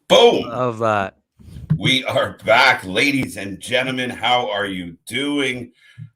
Boom! Of that. We are back, ladies and gentlemen. How are you doing?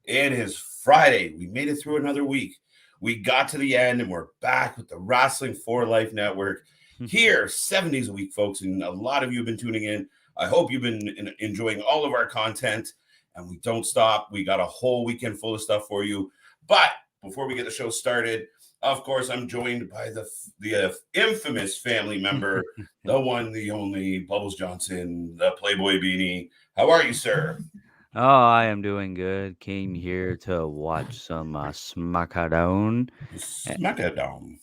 It is Friday. We made it through another week. We got to the end and we're back with the Wrasslin for Life Network here 7 days a week, folks. And a lot of you have been tuning in. I hope you've been enjoying all of our content, and we don't stop. We got a whole weekend full of stuff for you. But before we get the show started, of course, I'm joined by the infamous family member, the one, the only, Bubbles Johnson, the Playboy Beanie. How are you, sir? Oh, I am doing good. Came here to watch some SmackDown. SmackDown.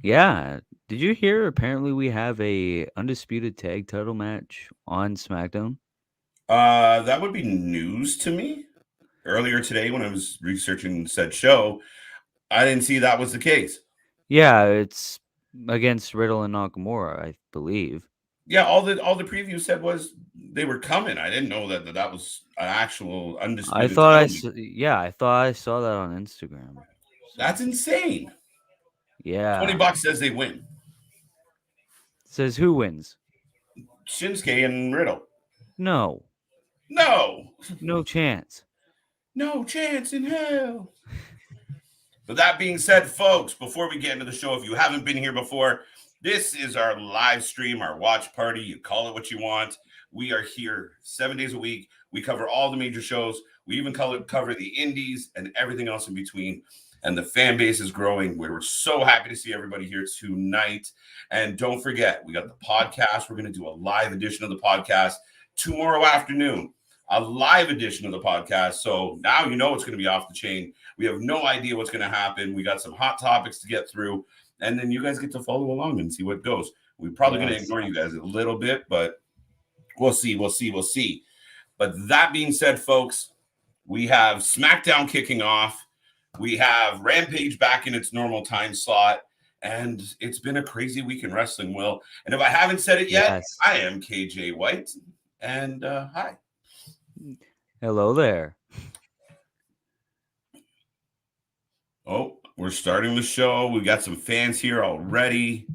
Yeah. Did you hear? Apparently, we have a undisputed tag title match on SmackDown. That would be news to me. Earlier today, when I was researching said show, I didn't see that was the case. Yeah, it's against Riddle and Nakamura, I believe. Yeah, all the preview said was they were coming. I didn't know that was an actual undisputed. I thought I saw that on Instagram. That's insane. Yeah. $20 says they win. Says who wins? Shinsuke and Riddle. No. No chance. No chance in hell. But that being said, folks, before we get into the show, if you haven't been here before, this is our live stream, our watch party. You call it what you want. We are here 7 days a week. We cover all the major shows. We even cover the indies and everything else in between. And the fan base is growing. We're so happy to see everybody here tonight. And don't forget, we got the podcast. We're going to do a live edition of the podcast tomorrow afternoon. A live edition of the podcast. So now you know it's going to be off the chain. We have no idea what's going to happen. We got some hot topics to get through. And then you guys get to follow along and see what goes. We're probably going to ignore you guys a little bit, but we'll see. But that being said, folks, we have SmackDown kicking off. We have Rampage back in its normal time slot. And it's been a crazy week in wrestling, Will. And if I haven't said it yet, I am KJ White. And hi. Hello there. Oh, we're starting the show. We got some fans here already.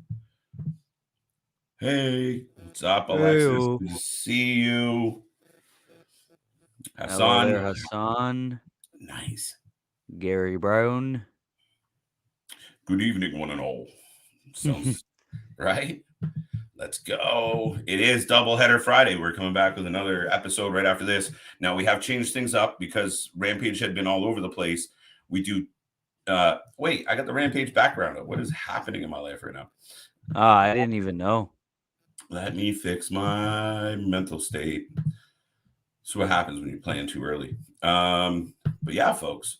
Hey, what's up, Alexis? Hey-o. Good to see you. Hassan. Hello there, Hassan. Nice. Gary Brown. Good evening, one and all. Sounds right. Let's go. It is Doubleheader Friday. We're coming back with another episode right after this. Now, we have changed things up because Rampage had been all over the place. We do wait, I got the Rampage background up. What is happening in my life right now? I didn't even know. Let me fix my mental state. That's what happens when you're playing too early. But yeah, folks,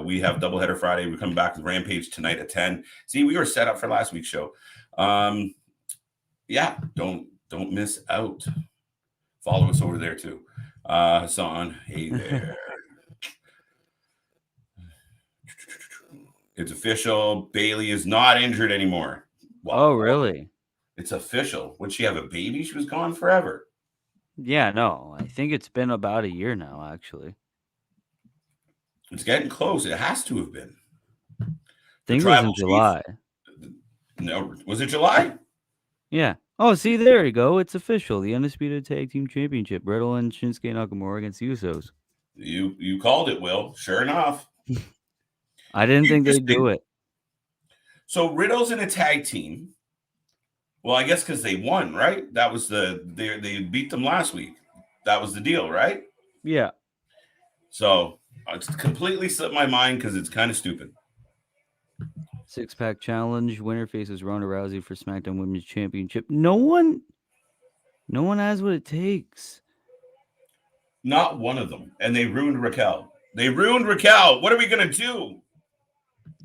we have Doubleheader Friday. We're coming back with Rampage tonight at 10. See, we were set up for last week's show. Yeah, don't miss out. Follow us over there too. Hassan, hey there. It's official. Bailey is not injured anymore. Wow. Oh, really? It's official. Would she have a baby? She was gone forever. Yeah, no. I think it's been about a year now, actually. It's getting close. It has to have been. I think it was in July. No, was it July? Yeah. Oh, see, there you go. It's official. The Undisputed Tag Team Championship. Riddle and Shinsuke Nakamura against the Usos. You called it, Will. Sure enough. I didn't think they'd do it. So Riddle's in a tag team. Well, I guess because they won, right? That was they beat them last week. That was the deal, right? Yeah. So It's completely slipped my mind because it's kind of stupid. 6-pack challenge. Winner faces Ronda Rousey for SmackDown Women's Championship. No one has what it takes. Not one of them. And they ruined Raquel. What are we going to do?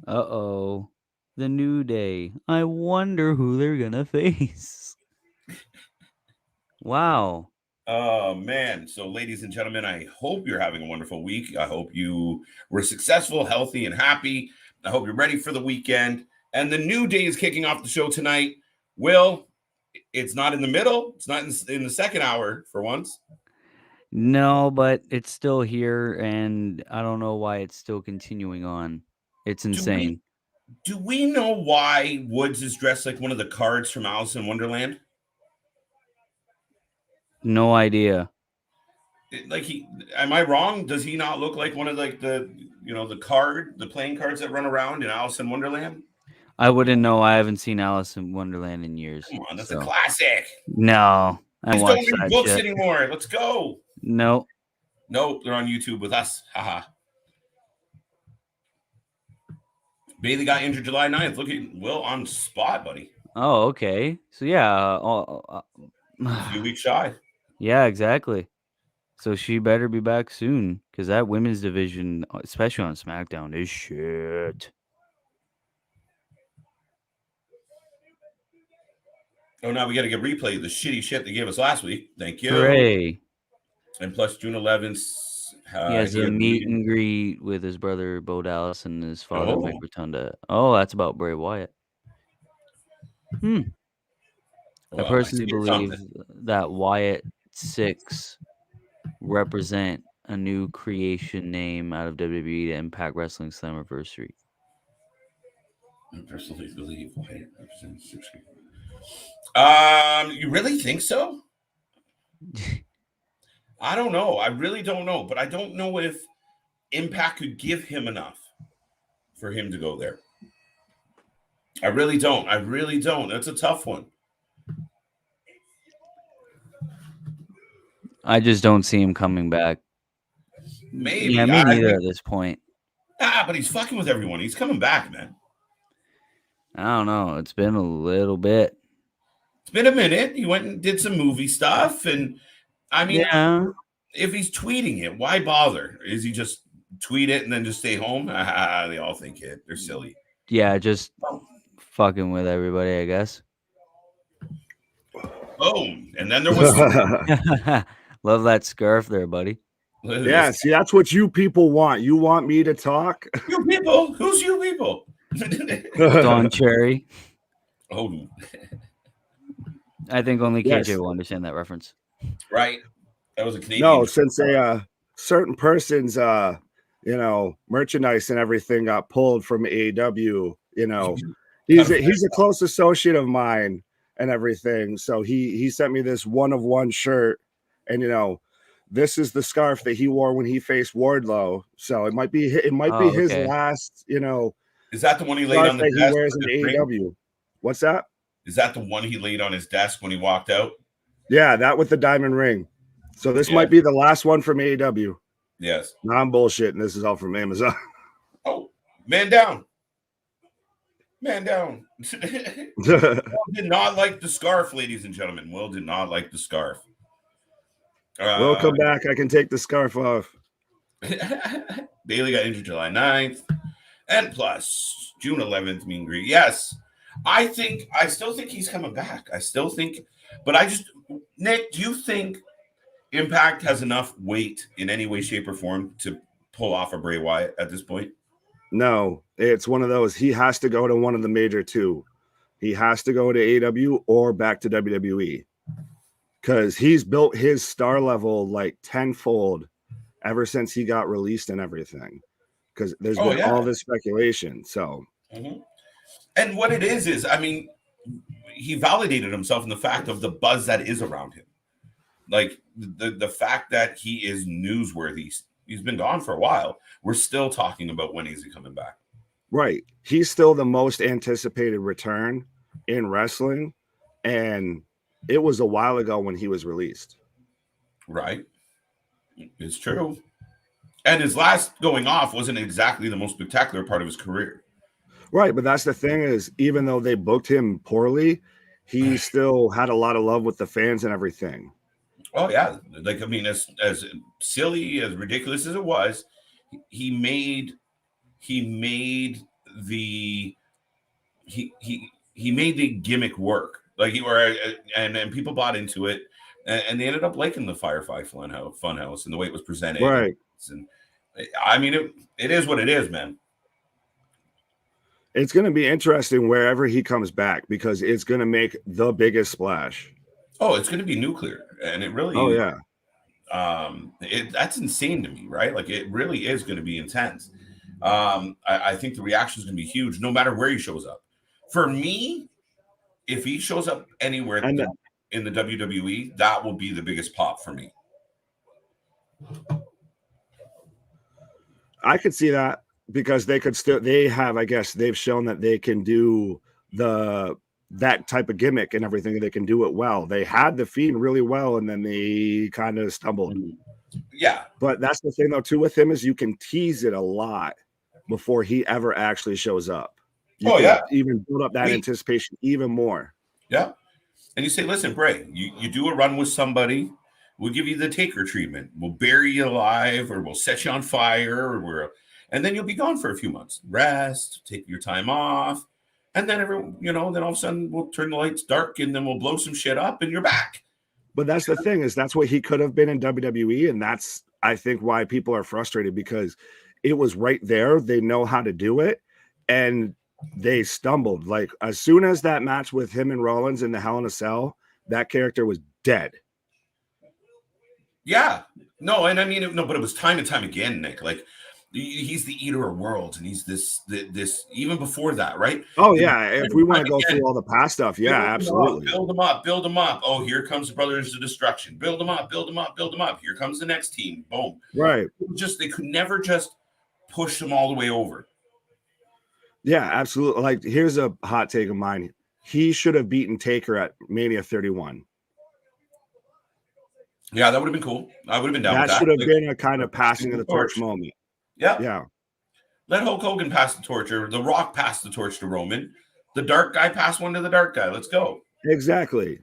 Uh-oh. The New Day. I wonder who they're going to face. Wow. Oh, man. So, ladies and gentlemen, I hope you're having a wonderful week. I hope you were successful, healthy, and happy. I hope you're ready for the weekend. And the New Day is kicking off the show tonight. Will, it's not in the middle. It's not in the second hour for once. No, but it's still here, and I don't know why it's still continuing on. It's insane. Do we know why Woods is dressed like one of the cards from Alice in Wonderland? No idea. Like am I wrong? Does he not look like one of like the playing cards that run around in Alice in Wonderland? I wouldn't know. I haven't seen Alice in Wonderland in years. Come on, that's a classic. No, I don't read books anymore. Let's go. Nope, they're on YouTube with us. Haha. Bailey got injured July 9th. Look at Will on spot, buddy. Oh, okay. So yeah, a few weeks shy. Yeah, exactly. So she better be back soon, because that women's division, especially on SmackDown, is shit. Oh, now we got to get replay the shitty shit they gave us last week. Thank you. Hooray. And plus June 11th. He has a meet and greet with his brother Bo Dallas and his father Mike Rotunda. Oh, that's about Bray Wyatt. Well, I personally believe that Wyatt 6 represent a new creation name out of WWE to Impact Wrestling Slammiversary. I personally believe Wyatt represents 6. You really think so? I don't know. I really don't know. But I don't know if Impact could give him enough for him to go there. I really don't. That's a tough one. I just don't see him coming back. Maybe. Yeah, me neither at this point. But he's fucking with everyone. He's coming back, man. I don't know. It's been a little bit. It's been a minute. He went and did some movie stuff. And I mean, if he's tweeting it, why bother? Is he just tweet it and then just stay home? They all think it. They're silly. Yeah, just fucking with everybody, I guess. Boom. And then there was love that scarf there, buddy. Yeah, see, that's what you people want. You want me to talk? You people? Who's you people? Don Cherry. Oh. I think only KJ will understand that reference. Right. That was a Canadian. No, since a certain person's merchandise and everything got pulled from AEW, he's a close associate of mine and everything. So he sent me this 1 of 1 shirt, and this is the scarf that he wore when he faced Wardlow. So it might be his last, Is that the one he laid on the desk? He wears in AEW. What's that? Is that the one he laid on his desk when he walked out? Yeah, that with the diamond ring. So this might be the last one from AEW. Yes. No, I'm bullshitting. This is all from Amazon. Oh, man down. Man down. Will did not like the scarf, ladies and gentlemen. Will did not like the scarf. We'll come back. I can take the scarf off. Bailey got injured July 9th. And plus, June 11th, meet and greet. Yes. I still think he's coming back. Nick, do you think Impact has enough weight in any way, shape, or form to pull off a Bray Wyatt at this point? No, it's one of those. He has to go to one of the major two. He has to go to AEW or back to WWE, because he's built his star level like tenfold ever since he got released and everything. Because there's been all this speculation. So, and what it is, I mean, he validated himself in the fact of the buzz that is around him. Like the fact that he is newsworthy. He's been gone for a while. We're still talking about when is he coming back. Right. He's still the most anticipated return in wrestling. And it was a while ago when he was released. Right. It's true. And his last going off wasn't exactly the most spectacular part of his career. Right, but that's the thing is, even though they booked him poorly, he still had a lot of love with the fans and everything. Oh yeah, like I mean, as silly, as ridiculous as it was, he made the he made the gimmick work. Like and people bought into it, and they ended up liking the Firefly Funhouse and the way it was presented. Right. And I mean, it is what it is, man. It's going to be interesting wherever he comes back because it's going to make the biggest splash. Oh, it's going to be nuclear, and it really. Oh yeah. That's insane to me, right? Like it really is going to be intense. I think the reaction is going to be huge, no matter where he shows up. For me, if he shows up anywhere in the WWE, that will be the biggest pop for me. I could see that because I guess they've shown that they can do that type of gimmick and everything. They can do it well. They had the Fiend really well, and then they kind of stumbled. Yeah. But that's the thing, though, too, with him is you can tease it a lot before he ever actually shows up. You can even build up that anticipation even more. Yeah. And you say, listen, Bray, you do a run with somebody, we'll give you the Taker treatment. We'll bury you alive, or we'll set you on fire, and then you'll be gone for a few months. Rest, take your time off. And then then all of a sudden we'll turn the lights dark and then we'll blow some shit up and you're back. But that's the thing is that's what he could have been in WWE. And that's, I think, why people are frustrated because it was right there. They know how to do it. And they stumbled. Like as soon as that match with him and Rollins in the Hell in a Cell, that character was dead. Yeah. No, and I mean, no, but it was time and time again, Nick. Like he's the eater of worlds, and he's this even before that, right? Oh yeah, if we want to go through all the past stuff, yeah, absolutely. Build them up. Oh, here comes the Brothers of Destruction. Build them up. Here comes the next team. Boom. Right. They could never just push them all the way over. Yeah, absolutely. Like here's a hot take of mine. He should have beaten Taker at Mania 31. Yeah, that would have been cool. I would have been down with that. That should have been a kind of passing of the torch moment. Yeah. Let Hulk Hogan pass the torch, or The Rock pass the torch to Roman. The dark guy pass one to the dark guy. Let's go. Exactly.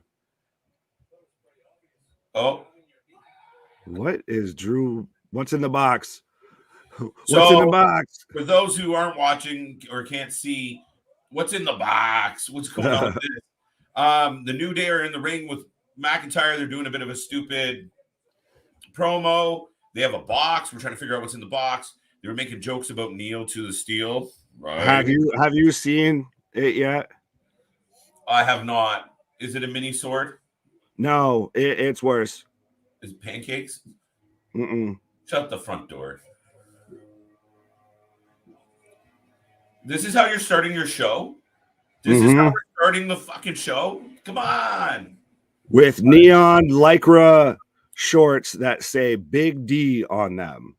Oh. What is Drew? What's in the box? What's in the box? For those who aren't watching or can't see, what's in the box? What's going on with this? The New Day are in the ring with McIntyre. They're doing a bit of a stupid promo. They have a box. We're trying to figure out what's in the box. They were making jokes about Neil to the Steel. Right? Have you seen it yet? I have not. Is it a mini sword? No, it's worse. Is it pancakes? Mm-mm. Shut the front door. This is how you're starting your show? This is how we're starting the fucking show? Come on. With neon Lycra shorts that say Big D on them.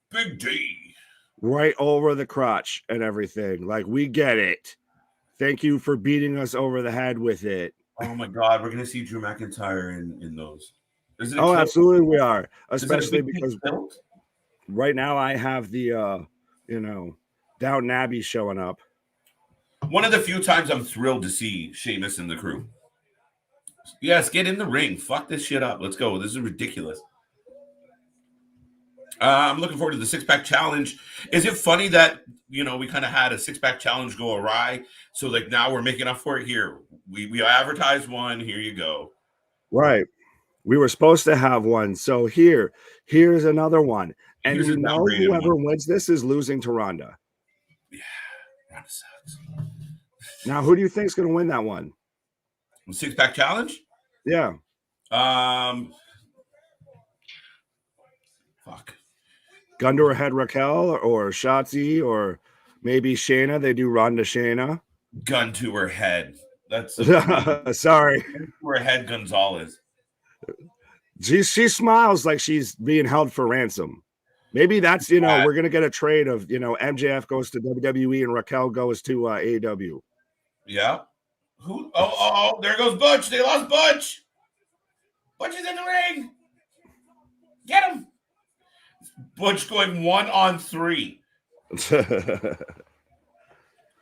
Big D. Right over the crotch and everything. Like, we get it. Thank you for beating us over the head with it. Oh my God, we're gonna see Drew McIntyre in those. Oh, absolutely, we are. Especially because right now I have the Downton Abbey showing up. One of the few times I'm thrilled to see Sheamus and the crew. Yes, get in the ring. Fuck this shit up. Let's go. This is ridiculous. I'm looking forward to the six-pack challenge. Is it funny that we kind of had a six-pack challenge go awry? So like now we're making up for it here. We advertised one. Here you go. Right. We were supposed to have one. So here's another one. And whoever wins this is losing to Ronda. Yeah, Ronda sucks. Now, who do you think is going to win that one? The six-pack challenge? Yeah. Fuck. Gun to her head Raquel or Shotzi or maybe Shayna. They do Ronda Shayna. Gun to her head. That's sorry. Gun to her head Gonzalez. She smiles like she's being held for ransom. Maybe that's, we're going to get a trade of, MJF goes to WWE and Raquel goes to AEW. Yeah. Who? Oh, there goes Butch. They lost Butch. Butch is in the ring. Get him. Butch going 1-on-3.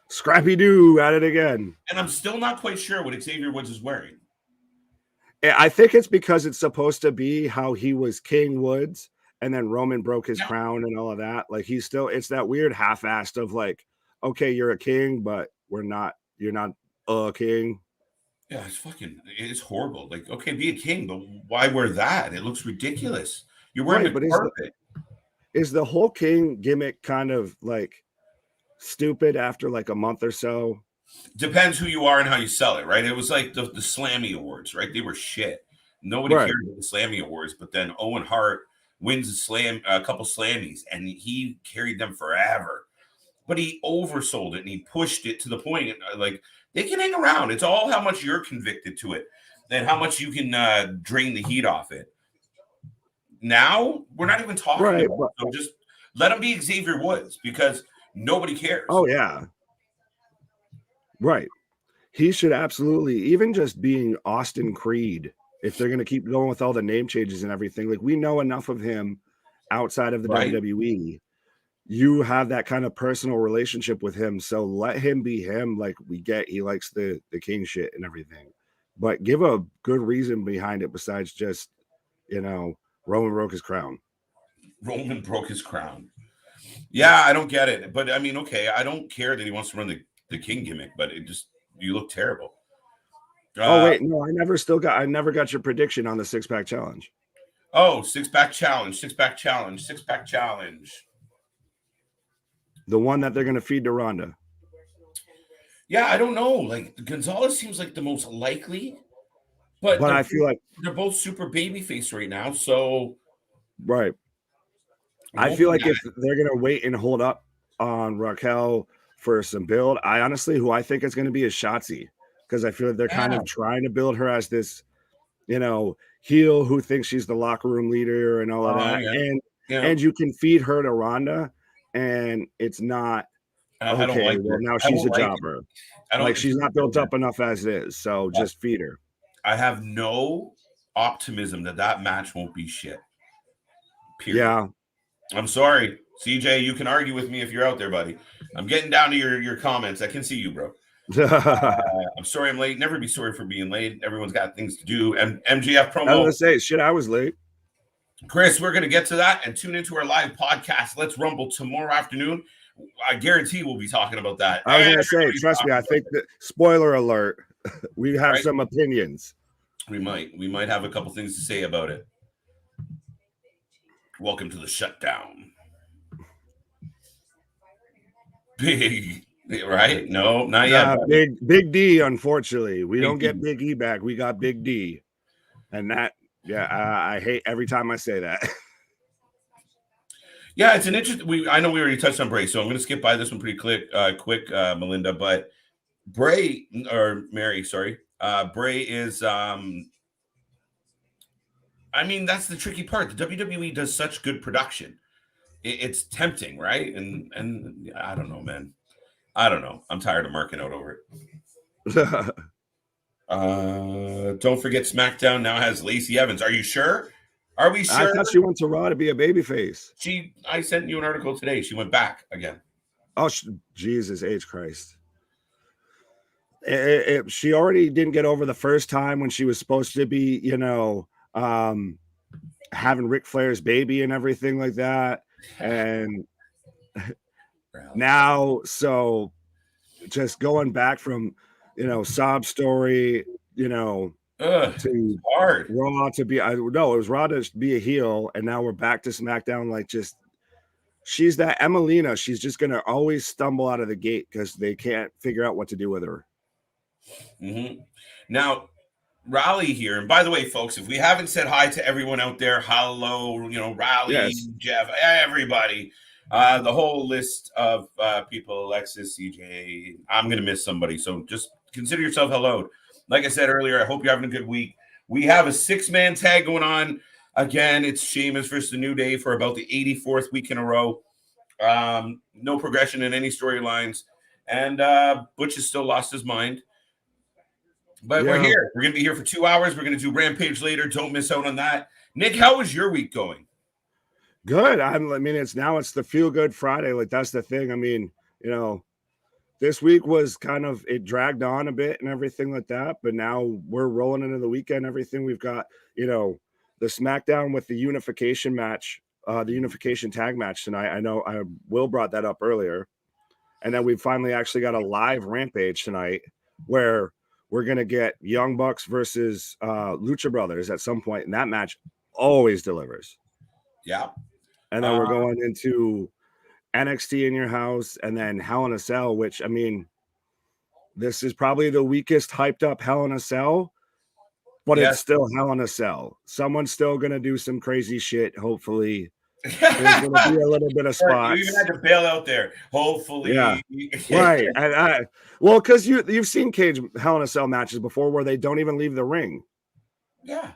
Scrappy Doo at it again. And I'm still not quite sure what Xavier Woods is wearing. I think it's because it's supposed to be how he was King Woods and then Roman broke his crown and all of that. Like he's still, it's that weird half-assed of like, okay, you're a king, but you're not a king. Yeah, it's horrible. Like, okay, be a king, but why wear that? It looks ridiculous. You're wearing the carpet. Is the whole king gimmick kind of like stupid after like a month or so? Depends who you are and how you sell it, right? It was like the Slammy Awards, right? They were shit. Nobody cared about the Slammy Awards, but then Owen Hart wins a couple Slammies, and he carried them forever. But he oversold it and he pushed it to the point like they can hang around. It's all how much you're convicted to it and how much you can drain the heat off it. Now we're not even talking about it. So just let him be Xavier Woods because nobody cares. Oh yeah. Right. He should absolutely, even just being Austin Creed, if they're going to keep going with all the name changes and everything, like we know enough of him outside of the WWE. You have that kind of personal relationship with him. So let him be him. Like we get, he likes the king shit and everything, but give a good reason behind it besides just, Roman broke his crown. Roman broke his crown. Yeah, I don't get it. But I mean, okay, I don't care that he wants to run the king gimmick, but you look terrible. Oh wait, no, I never got your prediction on the 6-pack challenge. Oh, 6-pack challenge. The one that they're going to feed to Ronda. Yeah, I don't know. Like Gonzalez seems like the most likely, but I feel like they're both super babyface right now. So right, I feel like if they're going to wait and hold up on Raquel for some build, who I think is going to be is Shotzi, because I feel like they're kind of trying to build her as this, heel who thinks she's the locker room leader and all of that, and you can feed her to Ronda. And it's not okay. Well, now she's a jobber. Like she's not built up enough as it is. So just feed her. I have no optimism that match won't be shit. Period. Yeah. I'm sorry, CJ. You can argue with me if you're out there, buddy. I'm getting down to your comments. I can see you, bro. I'm sorry I'm late. Never be sorry for being late. Everyone's got things to do. And MGF promo. I was gonna say, shit, I was late. Chris, we're going to get to that and tune into our live podcast. Let's Rumble tomorrow afternoon. I guarantee we'll be talking about that. I was going to say, trust me, I think that, spoiler alert, we have some opinions. We might have a couple things to say about it. Welcome to the shutdown. Big, right? No, not yet. Big D, unfortunately. We don't get Big E back. We got Big D. And that, yeah, I hate every time I say that. Yeah, it's an interesting. I know we already touched on Bray, so I'm going to skip by this one pretty quick, Melinda. But Bray or Mary, sorry, Bray is. I mean, that's the tricky part. The WWE does such good production. It's tempting, right? And I don't know, man. I don't know. I'm tired of marking out over it. Don't forget SmackDown now has Lacey Evans. Are you sure? Are we sure? I thought she went to Raw to be a babyface. I sent you an article today. She went back again. Oh, Jesus H. Christ. She already didn't get over the first time when she was supposed to be, having Ric Flair's baby and everything like that. And now, so just going back from, sob story, to hard. Raw to be, it was Raw to be a heel, and now we're back to SmackDown. Like, just she's that Emelina. She's just gonna always stumble out of the gate because they can't figure out what to do with her. Mm-hmm. Now, Raleigh here, and by the way, folks, if we haven't said hi to everyone out there, hello, Raleigh, yes. Jeff, everybody. The whole list of people, Alexis, CJ, I'm going to miss somebody. So just consider yourself hello. Like I said earlier, I hope you're having a good week. We have a 6-man tag going on. Again, it's Sheamus versus the New Day for about the 84th week in a row. No progression in any storylines. And Butch has still lost his mind. But we're here. We're going to be here for 2 hours. We're going to do Rampage later. Don't miss out on that. Nick, how was your week going? Good. I mean, it's the feel good Friday. Like, that's the thing. I mean, this week was kind of, it dragged on a bit and everything like that, but now we're rolling into the weekend. Everything we've got, the SmackDown with the unification match, the unification tag match tonight. I know Will brought that up earlier, and then we finally actually got a live Rampage tonight where we're gonna get Young Bucks versus Lucha Brothers at some point, and that match always delivers. Yeah. And then we're going into NXT in your house, and then Hell in a Cell, which, I mean, this is probably the weakest hyped up Hell in a Cell, but it's still Hell in a Cell. Someone's still gonna do some crazy shit. Hopefully, there's gonna be a little bit of spots. You even had to bail out there. Hopefully, yeah, right. And because you've seen cage Hell in a Cell matches before where they don't even leave the ring. Yeah.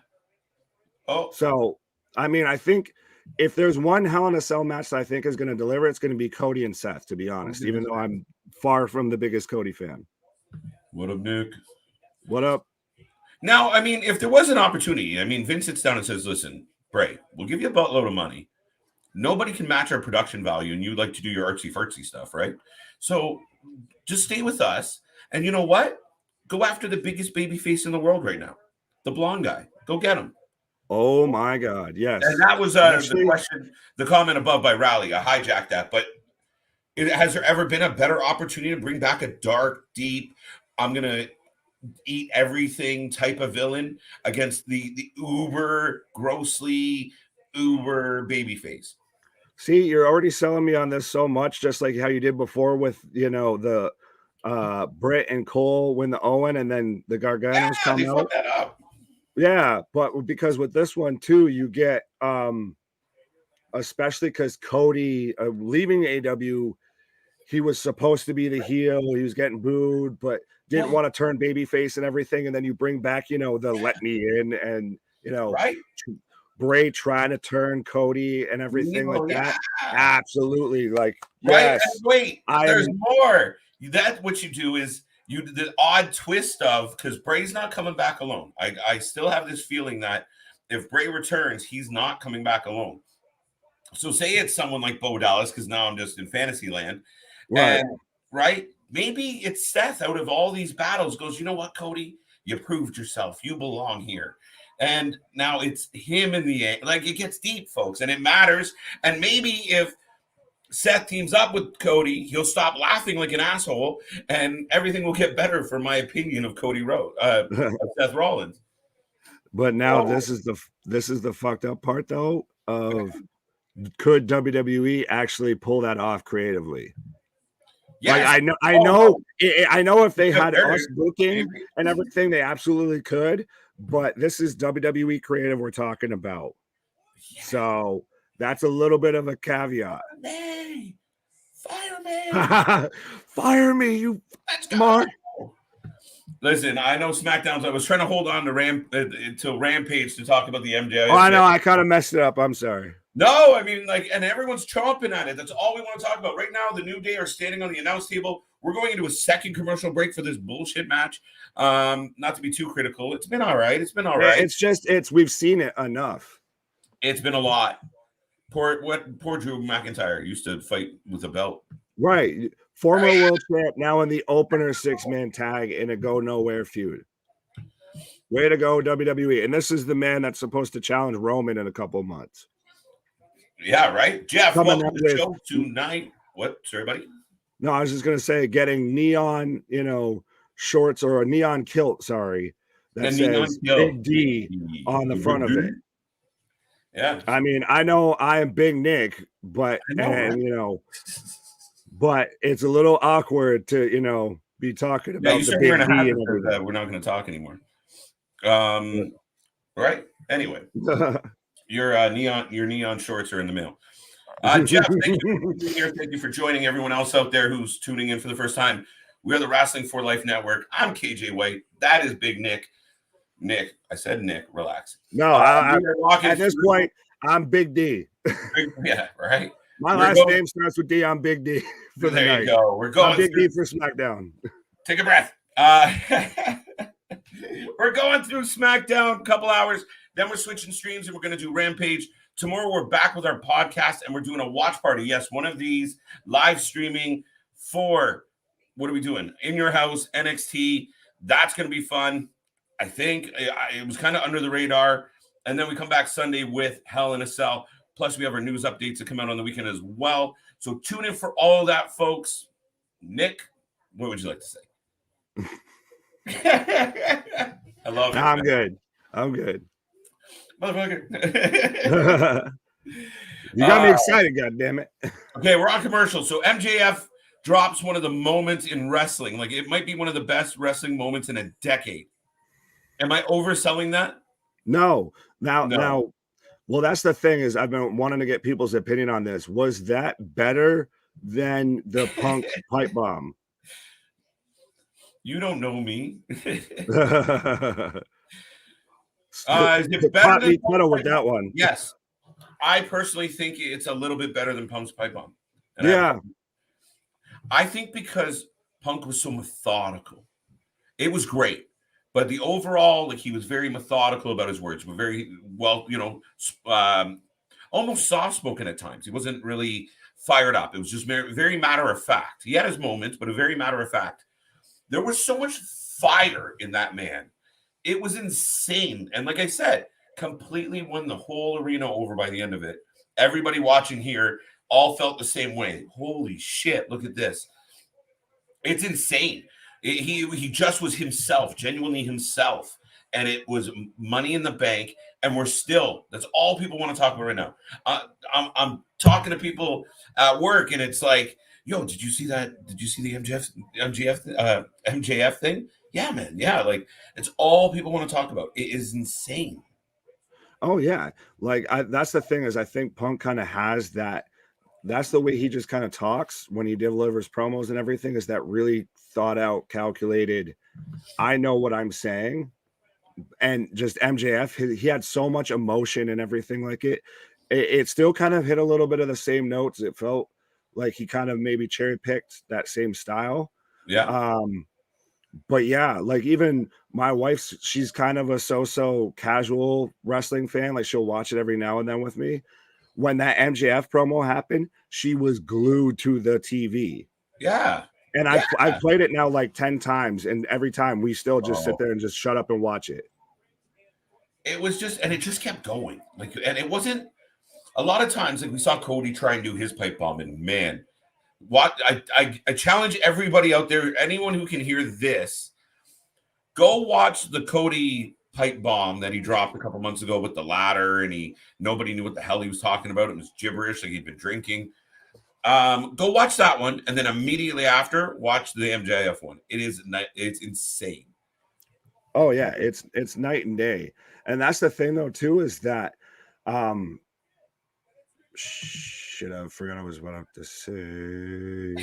Oh, so I mean, I think if there's one Hell in a Cell match that I think is going to deliver, it's going to be Cody and Seth, to be honest, even though I'm far from the biggest Cody fan. What up, Nick? What up? Now, I mean, if there was an opportunity, I mean, Vince sits down and says, listen, Bray, we'll give you a buttload of money. Nobody can match our production value, and you like to do your artsy-fartsy stuff, right? So just stay with us. And you know what? Go after the biggest baby face in the world right now, the blonde guy. Go get him. Oh my God, yes. And that was the question, the comment above by Raleigh. I hijacked that, but has there ever been a better opportunity to bring back a dark, deep, I'm gonna eat everything type of villain against the uber grossly uber babyface? See, you're already selling me on this so much, just like how you did before with the Britt and Cole win the Owen, and then the Garganos come out. That up. Yeah, but because with this one too, you get especially because Cody leaving AW, he was supposed to be the heel. He was getting booed, but didn't want to turn babyface and everything. And then you bring back, the let me in, and right. Bray trying to turn Cody and everything like that. Absolutely, like right. Yes. And wait, there's more. That's what you do is. You the odd twist of, because Bray's not coming back alone. I still have this feeling that if Bray returns, he's not coming back alone. So say it's someone like Bo Dallas, because now I'm just in fantasy land. Right. And, right? Maybe it's Seth out of all these battles goes, you know what, Cody? You proved yourself. You belong here. And now it's him in the end. Like, it gets deep, folks, and it matters. And maybe if Seth teams up with Cody, he'll stop laughing like an asshole, and everything will get better, for my opinion of Cody Seth Rollins. But now this is the fucked up part, though, of could WWE actually pull that off creatively? Yes. Like, I know if they had us booking and everything, they absolutely could. But this is WWE creative we're talking about, so. That's a little bit of a caveat. Fire me! Fire me, you smart. Listen, I know SmackDown's. I was trying to hold on to till Rampage to talk about the MJF. Oh, I know. I kind of messed it up. I'm sorry. No, I mean, and everyone's chomping at it. That's all we want to talk about right now. The New Day are standing on the announce table. We're going into a second commercial break for this bullshit match. Not to be too critical. It's been all right. We've seen it enough. It's been a lot. Poor Drew McIntyre used to fight with a belt. Right. Former world champ, now in the opener 6-man tag in a go nowhere feud. Way to go, WWE. And this is the man that's supposed to challenge Roman in a couple of months. Yeah, right. Jeff, welcome to the show tonight. What? Sorry, buddy? No, I was just going to say, getting neon, shorts or a neon kilt, that says Big D on the front of it. Yeah, I mean, I know I am Big Nick, but but it's a little awkward to be talking about the Big D. We're not going to talk anymore. Right. Anyway, your neon shorts are in the mail. Jeff, thank you for being here. Thank you for joining everyone else out there who's tuning in for the first time. We are the Wrestling for Life Network. I'm KJ White. That is Big Nick. Nick, I said Nick, relax. No, at this point, I'm Big D. Yeah, right. My last name starts with D. I'm Big D for the night. There you go. We're going Big D for SmackDown. Take a breath. We're going through SmackDown a couple hours. Then we're switching streams and we're going to do Rampage. tomorrow we're back with our podcast and we're doing a watch party. Yes, one of these live streaming for, what are we doing? In Your House, NXT. That's going to be fun. I think it was kind of under the radar. And then we come back Sunday with Hell in a Cell. Plus, we have our news updates that come out on the weekend as well. So tune in for all of that, folks. Nick, what would you like to say? I love it. I'm good. Motherfucker. You got me excited, goddammit. Okay, we're on commercial. So MJF drops one of the moments in wrestling. Like, it might be one of the best wrestling moments in a decade. Am I overselling that? No. Now, well, that's the thing, is I've been wanting to get people's opinion on this. Was that better than the Punk pipe bomb? You don't know me. Is it It better caught than me cuddle with that one. Yes. I personally think it's a little bit better than Punk's pipe bomb. And Yeah. I think because Punk was so methodical. It was great. But the overall, like, he was very methodical about his words. Very well, almost soft-spoken at times. He wasn't really fired up. It was just very, very matter of fact. He had his moments, but a very matter of fact. There was so much fire in that man. It was insane. And like I said, completely won the whole arena over by the end of it. Everybody watching here all felt the same way. Holy shit, look at this. It's insane. He just was himself, genuinely himself. And it was Money in the Bank. And that's all people want to talk about right now. I'm talking to people at work, and it's like, yo, did you see that? Did you see the MJF thing? Yeah, man. Yeah, like, it's all people want to talk about. It is insane. Oh yeah, like that's the thing, is I think Punk kind of has that. That's the way he just kind of talks when he delivers promos and everything, is that really thought out, calculated. I know what I'm saying. And just MJF, he had so much emotion and everything, like it still kind of hit a little bit of the same notes. It felt like he kind of maybe cherry picked that same style. Yeah. But yeah, like even my wife, she's kind of a so casual wrestling fan. Like, she'll watch it every now and then with me. When that MJF promo happened, she was glued to the TV. Yeah. And I've played it now like 10 times, and every time we still just sit there and just shut up and watch it. It was just, and it just kept going. Like, and it wasn't a lot of times, like, we saw Cody try and do his pipe bomb, and man, what I challenge everybody out there, anyone who can hear this, go watch the Cody pipe bomb that he dropped a couple months ago with the ladder, and nobody knew what the hell he was talking about. It was gibberish, like he'd been drinking. Go watch that one, and then immediately after, watch the MJF one. It's insane. Oh yeah, it's night and day. And that's the thing though too, is that shit, I forgot I was about to say.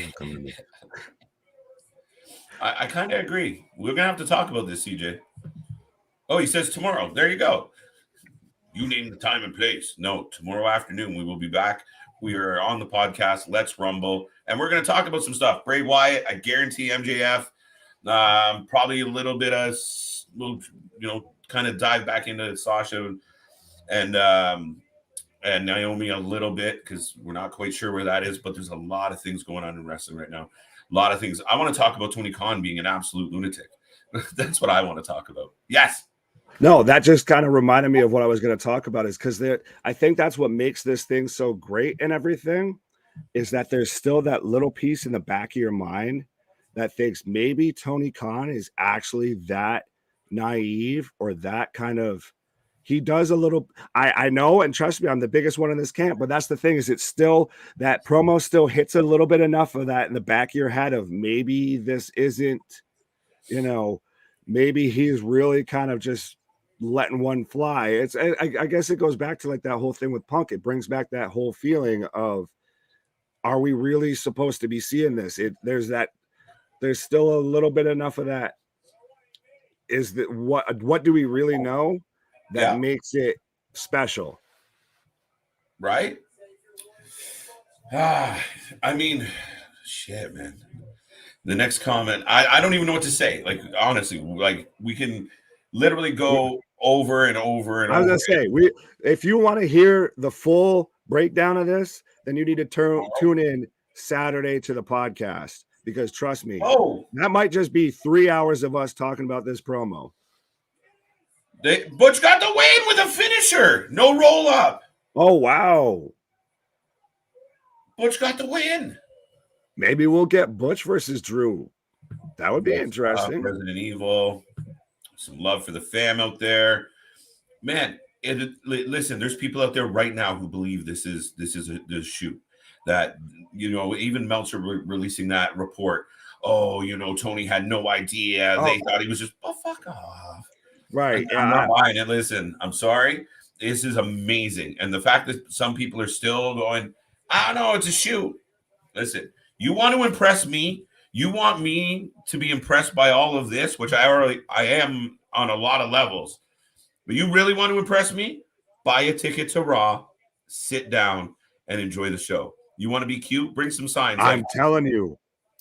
I kind of agree. We're gonna have to talk about this, CJ. Oh, he says tomorrow. There you go. You name the time and place. No, tomorrow afternoon we will be back. We are on the podcast. Let's Rumble, and we're gonna talk about some stuff. Bray Wyatt. I guarantee MJF. Probably a little bit of, kind of dive back into Sasha and Naomi a little bit, because we're not quite sure where that is, but there's a lot of things going on in wrestling right now. A lot of things. I want to talk about Tony Khan being an absolute lunatic. That's what I want to talk about. Yes. No, that just kind of reminded me of what I was going to talk about, is because I think that's what makes this thing so great and everything, is that there's still that little piece in the back of your mind that thinks maybe Tony Khan is actually that naive, or that kind of, he does a little, I know, and trust me, I'm the biggest one in this camp, but that's the thing, is it's still, that promo still hits a little bit enough of that in the back of your head of maybe this isn't, maybe he's really kind of just letting one fly. I guess it goes back to like that whole thing with Punk. It brings back that whole feeling of, are we really supposed to be seeing this? There's still a little bit enough of that. Is that what do we really know that makes it special? Right? I mean, shit, man. The next comment, I don't even know what to say. Like, honestly, like, we can literally go over and over and I was over. gonna say, if you want to hear the full breakdown of this, then you need to tune in Saturday to the podcast, because trust me, that might just be 3 hours of us talking about this promo. Butch got the win with a finisher, no roll up. Oh wow! Butch got the win. Maybe we'll get Butch versus Drew. That would be interesting. Resident Evil. Some love for the fam out there, man. Listen, there's people out there right now who believe this is a shoot. That, you know, even Meltzer releasing that report. Oh, you know, Tony had no idea. They thought he was just, fuck off. Right. I'm not buying it. Listen, I'm sorry. This is amazing. And the fact that some people are still going, I don't know, it's a shoot. Listen, you want to impress me. You want me to be impressed by all of this, which I am on a lot of levels. But you really want to impress me? Buy a ticket to Raw, sit down, and enjoy the show. You want to be cute? Bring some signs. I'm telling you.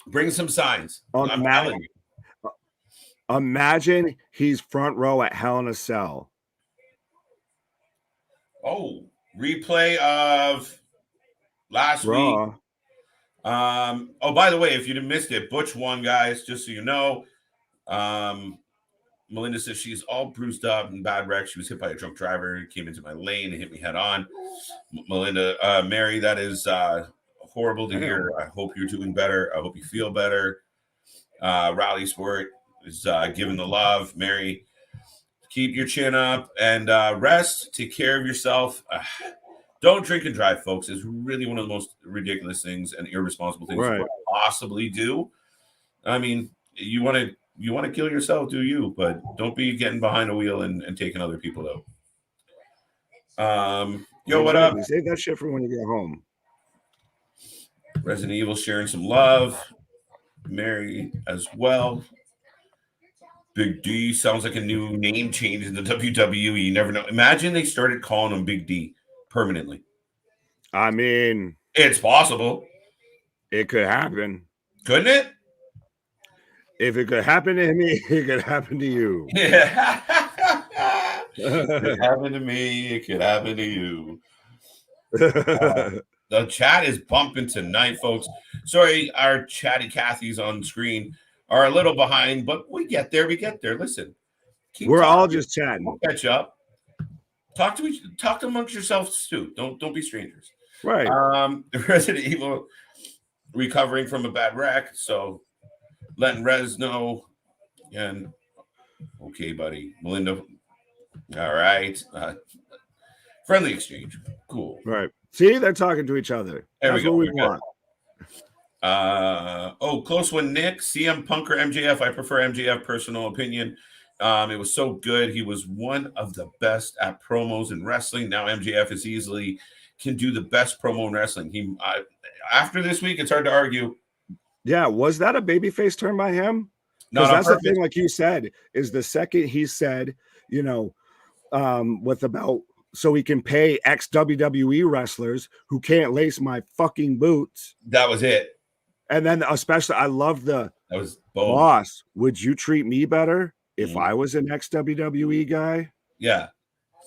Bring some signs. I'm telling you. Imagine he's front row at Hell in a Cell. Oh, replay of last Raw. week. Oh, by the way, if you missed it, Butch won, guys, just so you know. Melinda says she's all bruised up and bad wreck. She was hit by a drunk driver, came into my lane and hit me head on. Melinda, Mary, that is horrible to hear. I hope you're doing better. I hope you feel better. Rally Sport is giving the love. Mary, keep your chin up and rest. Take care of yourself. Don't drink and drive, folks. It's really one of the most ridiculous things and irresponsible things you could possibly do. I mean, you want to kill yourself, do you? But don't be getting behind a wheel and taking other people out. Yo, what up? Save that shit for when you get home. Resident Evil sharing some love. Mary as well. Big D sounds like a new name change in the WWE. You never know. Imagine they started calling him Big D permanently. I mean, it's possible. It could happen. Couldn't it? If it could happen to me, it could happen to you. Yeah. It could happen to me. It could happen to you. The chat is bumping tonight, folks. Sorry, our chatty Cathy's on screen are a little behind, but we get there. Listen, we're all just chatting. We'll catch up. Talk amongst yourselves too. Don't be strangers. Right. Resident Evil recovering from a bad wreck, so letting Rez know. And okay, buddy, Melinda. All right. Friendly exchange. Cool. Right. See, they're talking to each other. There That's we go. what we want. Close one, Nick. CM Punk or MJF? I prefer MJF, personal opinion. It was so good. He was one of the best at promos in wrestling. Now MJF is easily can do the best promo in wrestling. After this week, it's hard to argue. Yeah, was that a babyface turn by him? No, that's the thing, like you said, is the second he said, you know, with about so he can pay ex WWE wrestlers who can't lace my fucking boots. That was it. And then especially, I love that was bold. Boss. Would you treat me better if I was an ex WWE guy? Yeah.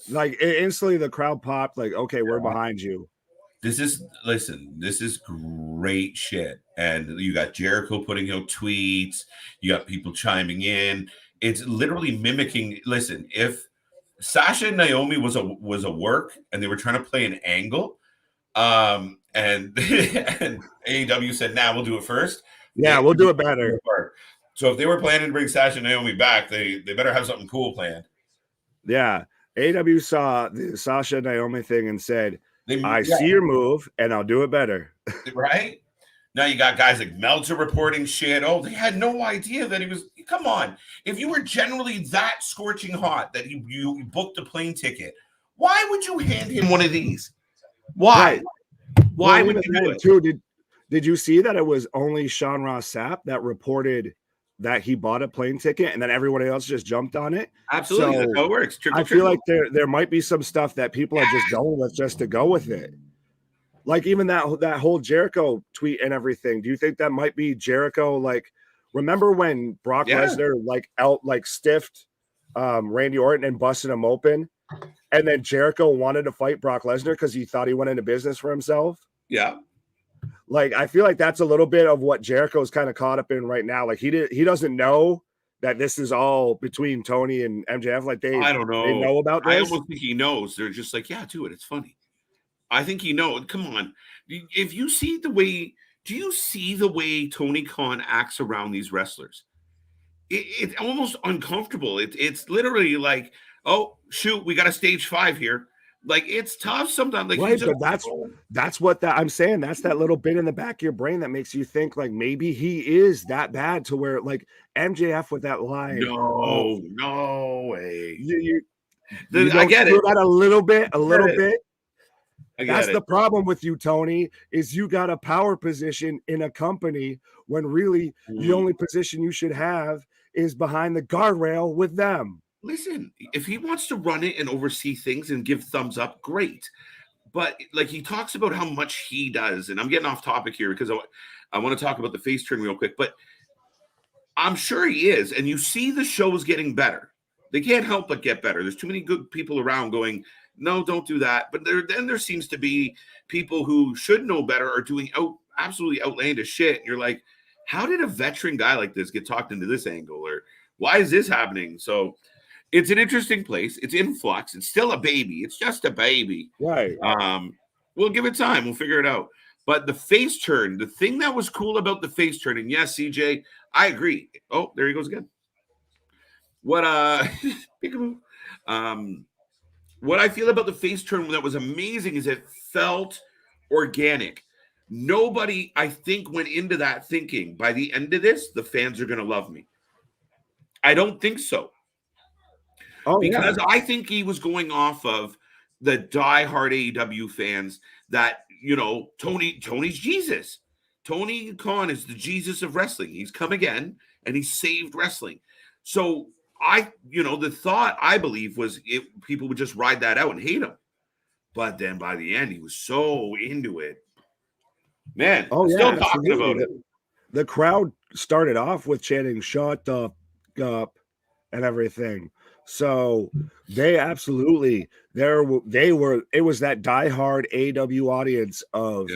Like instantly, the crowd popped. Like, okay, we're behind you. This is great shit. And you got Jericho putting out tweets. You got people chiming in. It's literally mimicking. Listen, if Sasha and Naomi was a work and they were trying to play an angle, and AEW said, "Nah, we'll do it first." Yeah, we'll do it better. So if they were planning to bring Sasha and Naomi back, they better have something cool planned. Yeah, AEW saw the Sasha and Naomi thing and said, I see your move and I'll do it better. Right? Now you got guys like Meltzer reporting shit. Oh, they had no idea that he was. Come on. If you were generally that scorching hot that you booked a plane ticket, why would you hand him one of these? Why? Right. Why would you do it? Too, did you see that it was only Sean Ross Sapp that reported that he bought a plane ticket and then everyone else just jumped on it? Absolutely. So that's how it works. Feel like there might be some stuff that people are just going with just to go with it. Like even that whole Jericho tweet and everything. Do you think that might be Jericho? Like, remember when Brock Lesnar stiffed Randy Orton and busted him open. And then Jericho wanted to fight Brock Lesnar because he thought he went into business for himself. Yeah. Like, I feel like that's a little bit of what Jericho's kind of caught up in right now. Like, he doesn't know that this is all between Tony and MJF. Like, I don't know. They know about this. I almost think he knows. They're just like, yeah, do it. It's funny. I think he knows. Come on. If you see the way, do you see the way Tony Khan acts around these wrestlers? It's almost uncomfortable. It's literally like, oh, shoot, we got a stage 5 here. Like, it's tough sometimes. Like, right, but that's what I'm saying. That's that little bit in the back of your brain that makes you think like maybe he is that bad to where like MJF with that line. No way. I get it. That a little bit. That's the problem with you, Tony, is you got a power position in a company when really the only position you should have is behind the guardrail with them. Listen, if he wants to run it and oversee things and give thumbs up, great. But like, he talks about how much he does, and I'm getting off topic here because I want to talk about the face turn real quick, but I'm sure he is. And you see the show's getting better. They can't help but get better. There's too many good people around going, no, don't do that. But there seems to be people who should know better are doing absolutely outlandish shit. And you're like, how did a veteran guy like this get talked into this angle? Or why is this happening? So it's an interesting place. It's in flux. It's still a baby. It's just a baby. Right. We'll give it time. We'll figure it out. But the face turn, the thing that was cool about the face turn, and yes, CJ, I agree. Oh, there he goes again. What what I feel about the face turn that was amazing is it felt organic. Nobody, I think, went into that thinking, by the end of this, the fans are going to love me. I don't think so. Because I think he was going off of the diehard AEW fans that, you know, Tony's Jesus. Tony Khan is the Jesus of wrestling. He's come again, and he saved wrestling. So the thought, I believe, was people would just ride that out and hate him. But then by the end, he was so into it. Man, still talking about it. The crowd started off with chanting, "Shut up," and everything. So they absolutely, it was that diehard AEW audience of,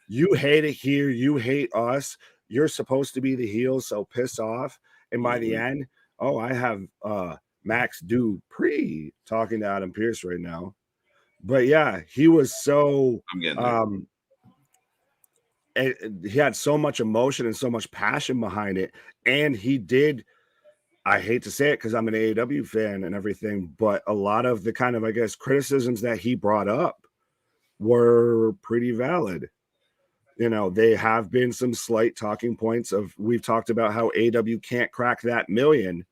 you hate it here, you hate us, you're supposed to be the heels, so piss off. And by the end, I have Max Dupree talking to Adam Pearce right now. But yeah, he was so he had so much emotion and so much passion behind it. And he did, I hate to say it because I'm an AEW fan and everything, but a lot of the kind of, I guess, criticisms that he brought up were pretty valid. You know, they have been some slight talking points of, we've talked about how AEW can't crack that million.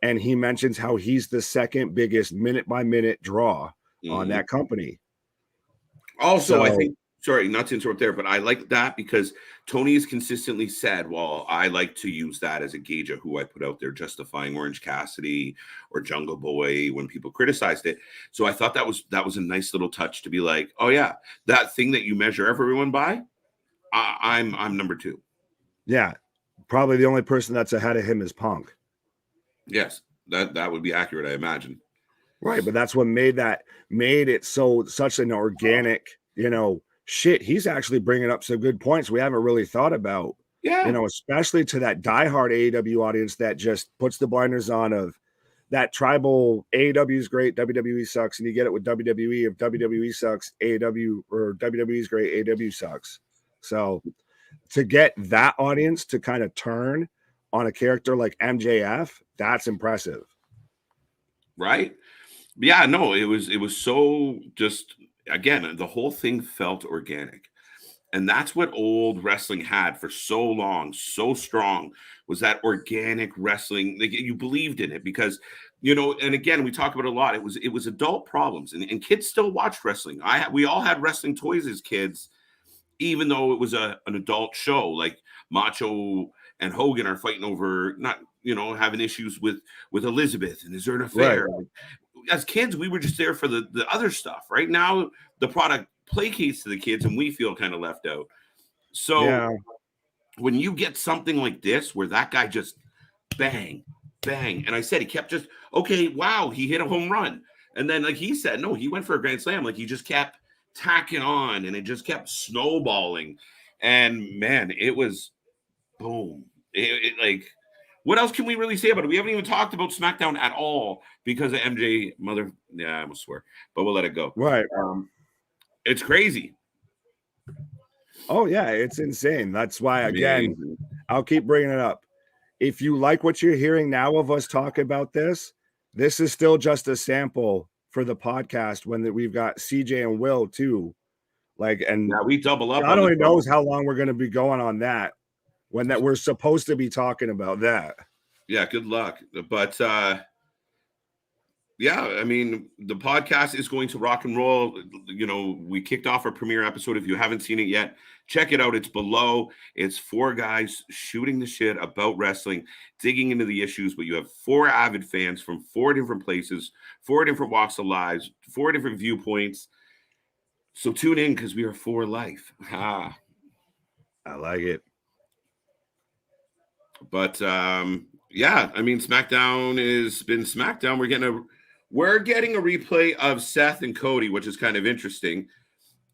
And he mentions how he's the second biggest minute by minute draw on that company. Also, I think, sorry, not to interrupt there, but I like that because Tony has consistently said, well, I like to use that as a gauge of who I put out there, justifying Orange Cassidy or Jungle Boy when people criticized it. So I thought that was a nice little touch to be like, oh yeah, that thing that you measure everyone by, I'm number 2. Yeah, probably the only person that's ahead of him is Punk. Yes, that would be accurate, I imagine. Right, but that's what made it such an organic, shit. He's actually bringing up some good points we haven't really thought about. Yeah, especially to that diehard AEW audience that just puts the blinders on of that tribal AEW is great, WWE sucks, and you get it with WWE. If WWE sucks, AEW, or WWE is great, AEW sucks. So to get that audience to kind of turn on a character like MJF, that's impressive. Right? Yeah, no, it was so just, again, the whole thing felt organic. And that's what old wrestling had for so long, so strong, was that organic wrestling. Like, you believed in it because, and again, we talk about it a lot. It was adult problems, and kids still watched wrestling. We all had wrestling toys as kids, even though it was an adult show. Like Macho and Hogan are fighting over having issues with Elizabeth, and is there an affair? Right. As kids, we were just there for the other stuff. Right now, the product placates to the kids, and we feel kind of left out. So when you get something like this, where that guy just bang, bang. And I said, he kept just, okay, wow, he hit a home run. And then, like he said, no, he went for a grand slam. Like he just kept tacking on and it just kept snowballing. And man, it was boom. Like, what else can we really say about it? We haven't even talked about SmackDown at all because of MJ mother. Yeah, I almost swear, but we'll let it go. Right. It's crazy. Oh, yeah, it's insane. That's why, again, I'll keep bringing it up. If you like what you're hearing now of us talk about this is still just a sample for the podcast when we've got CJ and Will too. Like, and yeah, we double up. God only knows how long we're going to be going on that when that we're supposed to be talking about that. Yeah, good luck. But yeah, I mean, the podcast is going to rock and roll. You know, we kicked off our premiere episode. If you haven't seen it yet, check it out. It's below. It's 4 guys shooting the shit about wrestling, digging into the issues. But you have 4 avid fans from 4 different places, 4 different walks of lives, 4 different viewpoints. So tune in because we are for life. Ha. I like it. But yeah, I mean, SmackDown has been SmackDown. We're getting a replay of Seth and Cody, which is kind of interesting.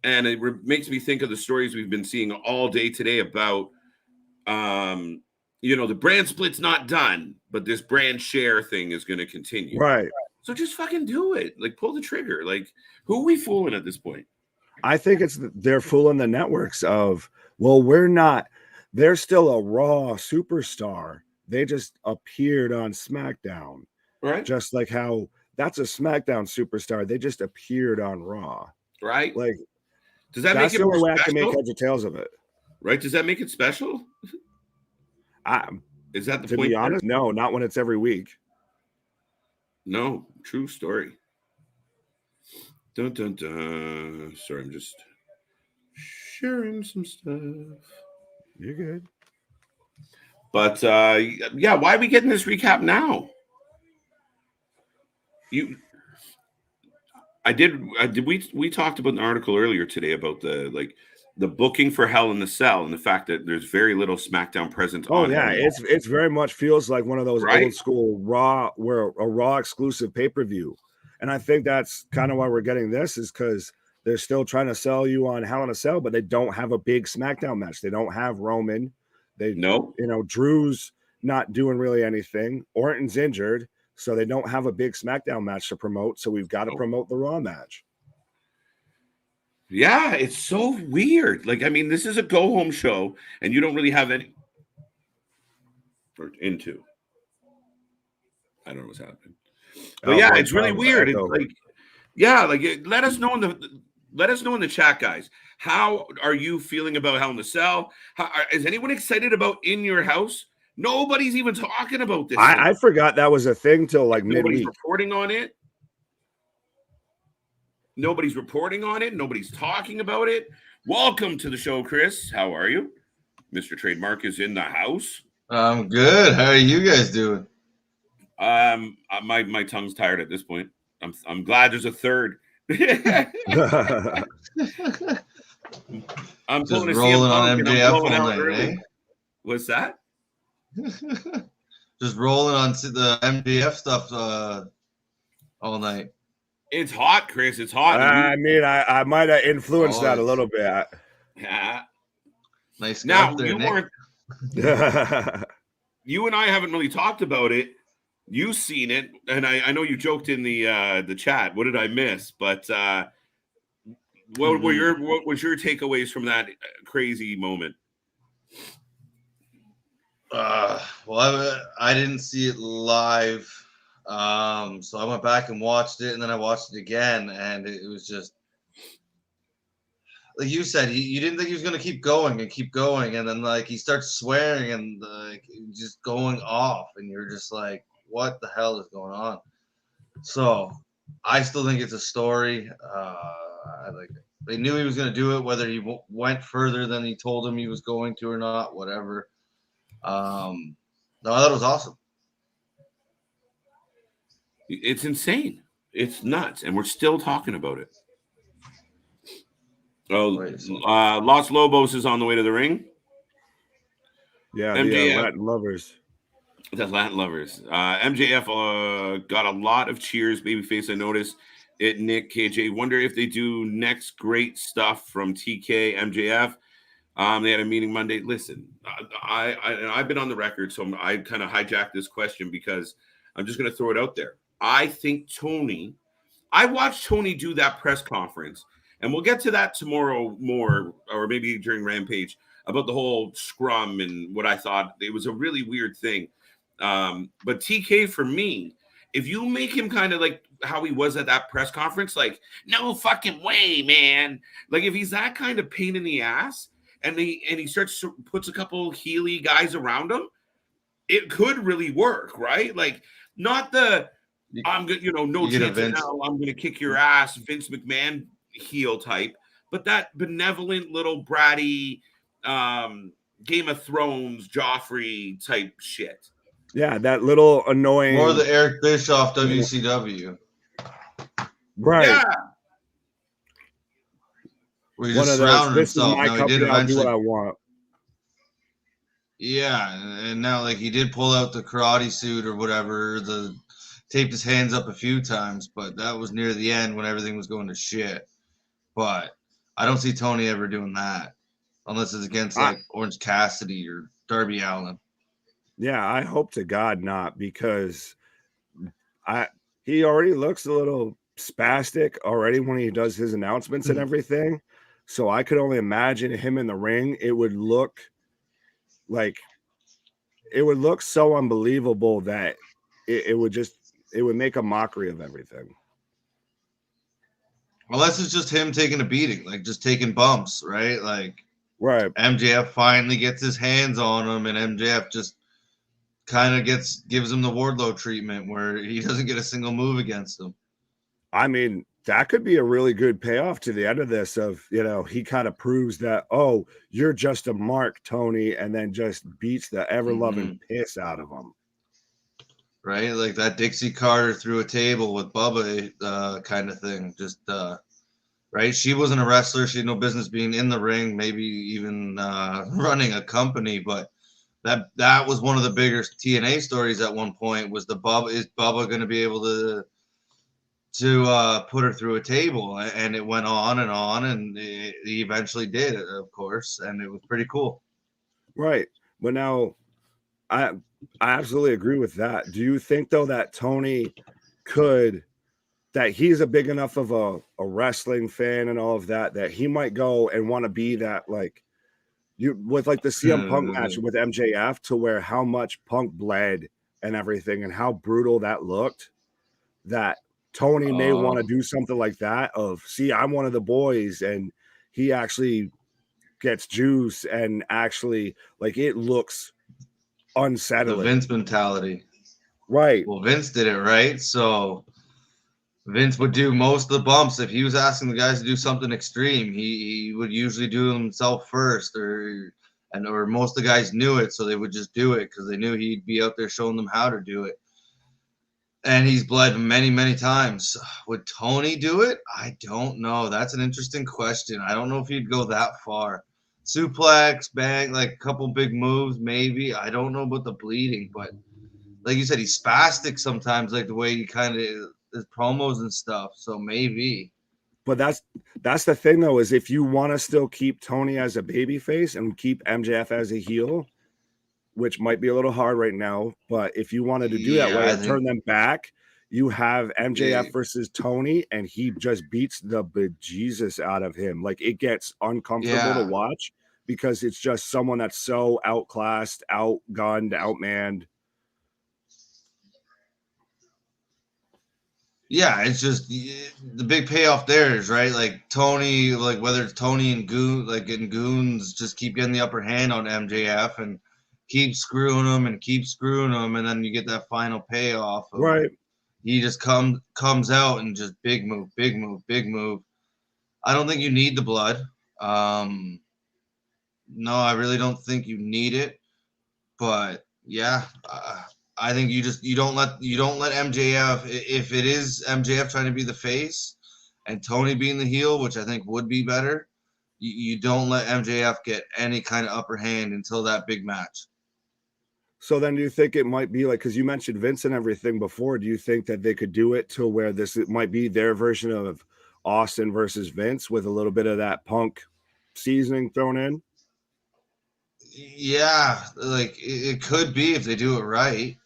And it makes me think of the stories we've been seeing all day today about, you know, the brand split's not done, but this brand share thing is going to continue. Right. So just fucking do it. Like, pull the trigger. Like, who are we fooling at this point? I think they're fooling the networks of, well, we're not. They're still a Raw superstar. They just appeared on SmackDown. Right. Just like how that's a SmackDown superstar. They just appeared on Raw. Right. Like, does that make it more special? special? To make heads or tails of it. Right. Does that make it special? Is that the to point? Be honest, no, not when it's every week. No, true story. Dun, dun, dun. Sorry, I'm just sharing some stuff. You're good. But yeah, why are we getting this recap now? We talked about an article earlier today about the booking for Hell in the Cell and the fact that there's very little SmackDown presence. Oh yeah, it's very much feels like one of those old school Raw, where a Raw exclusive pay-per-view. And I think that's kind of why we're getting this, is because they're still trying to sell you on Hell in a Cell, but they don't have a big SmackDown match. They don't have Roman. Drew's not doing really anything. Orton's injured, so they don't have a big SmackDown match to promote. So we've got to promote the Raw match. Yeah, it's so weird. Like, I mean, this is a go-home show, and you don't really have any into. I don't know what's happening. But yeah, it's really weird. It's like, yeah, like let us know in the chat, guys. How are you feeling about Hell in the Cell? Is anyone excited about In Your House? Nobody's even talking about this. I forgot that was a thing till like midweek. Nobody's reporting on it. Nobody's reporting on it. Nobody's talking about it. Welcome to the show, Chris. How are you? Mr. Trademark is in the house. I'm good. How are you guys doing? My tongue's tired at this point. I'm glad there's a third. I'm just rolling on MJF all night, eh? What's that? Just rolling on the MJF stuff all night. It's hot, Chris. It's hot. I mean, I might have influenced that a little bit. Yeah. Nice. Now you weren't. You and I haven't really talked about it. You've seen it, and I know you joked in the chat. What did I miss? But what was your takeaways from that crazy moment? Well, I didn't see it live, so I went back and watched it, and then I watched it again, and it was just like you said. You didn't think he was going to keep going, and then like he starts swearing and like just going off, and you're just like, what the hell is going on? So I still think it's a story. They knew he was going to do it, whether he went further than he told him he was going to or not, whatever. No, I thought it was awesome. It's insane. It's nuts. And we're still talking about it. Oh, Los Lobos is on the way to the ring. Yeah, the Latin lovers. The Latin lovers. MJF got a lot of cheers. Babyface, I noticed it. Nick KJ. Wonder if they do next great stuff from TK MJF. They had a meeting Monday. Listen, I've been on the record, so I kind of hijacked this question because I'm just going to throw it out there. I think Tony. I watched Tony do that press conference, and we'll get to that tomorrow more, or maybe during Rampage, about the whole scrum and what I thought. It was a really weird thing. But TK, for me, if you make him kind of like how he was at that press conference, like, no fucking way, man. Like, if he's that kind of pain in the ass and he starts to puts a couple Healy guys around him, it could really work, right? Like, not the I'm good, no chance in hell, I'm gonna kick your ass, Vince McMahon heel type, but that benevolent little bratty Game of Thrones Joffrey type shit. Yeah, that little annoying. More the Eric Bischoff WCW. Right. Yeah. Where he just surrounded himself. Now, he did eventually do what I want. Yeah, and now like he did pull out the karate suit or whatever, taped his hands up a few times, but that was near the end when everything was going to shit. But I don't see Tony ever doing that unless it's against like Orange Cassidy or Darby Allin. Yeah, I hope to God not, because he already looks a little spastic already when he does his announcements and everything. So I could only imagine him in the ring. It would look so unbelievable that it would make a mockery of everything. Unless it's just him taking a beating, like just taking bumps, right? Like, right. MJF finally gets his hands on him, and MJF just kind of gives him the Wardlow treatment where he doesn't get a single move against him. I mean, that could be a really good payoff to the end of this of, he kind of proves that, oh, you're just a mark, Tony, and then just beats the ever-loving piss out of him. Right? Like that Dixie Carter through a table with Bubba kind of thing. Just, right? She wasn't a wrestler. She had no business being in the ring, maybe even running a company, but that was one of the bigger TNA stories at one point was is Bubba going to be able to put her through a table? And it went on, and he eventually did, of course, and it was pretty cool. Right. But now I absolutely agree with that. Do you think, though, that Tony that he's a big enough of a wrestling fan and all of that he might go and want to be that, like, with like the CM Punk match with MJF, to where how much Punk bled and everything and how brutal that looked, that Tony may want to do something like that of, see, I'm one of the boys, and he actually gets juice and actually, like, it looks unsettling. The Vince mentality. Right. Well, Vince did it, right? So Vince would do most of the bumps. If he was asking the guys to do something extreme, he would usually do it himself first, or most of the guys knew it, so they would just do it because they knew he'd be out there showing them how to do it. And he's bled many, many times. Would Tony do it? I don't know. That's an interesting question. I don't know if he'd go that far. Suplex, bang, like a couple big moves, maybe. I don't know about the bleeding, but like you said, he's spastic sometimes, like the way he kind of his promos and stuff. So maybe. But that's the thing, though, is if you want to still keep Tony as a babyface and keep MJF as a heel, which might be a little hard right now, but if you wanted to do that way and turn them back, you have MJF versus Tony, and he just beats the bejesus out of him. Like, it gets uncomfortable to watch because it's just someone that's so outclassed, outgunned, outmanned. Yeah, it's just the big payoff there is, right? Like Tony, like whether it's Tony and Goons just keep getting the upper hand on MJF and keep screwing him, and then you get that final payoff. Right. He just comes out and just big move. I don't think you need the blood. No, I really don't think you need it. But yeah, I think you don't let MJF, if it is MJF trying to be the face and Tony being the heel, which I think would be better, you don't let MJF get any kind of upper hand until that big match. So then do you think it might be like, because you mentioned Vince and everything before, do you think that they could do it to where it might be their version of Austin versus Vince with a little bit of that Punk seasoning thrown in? Yeah, like it could be if they do it right.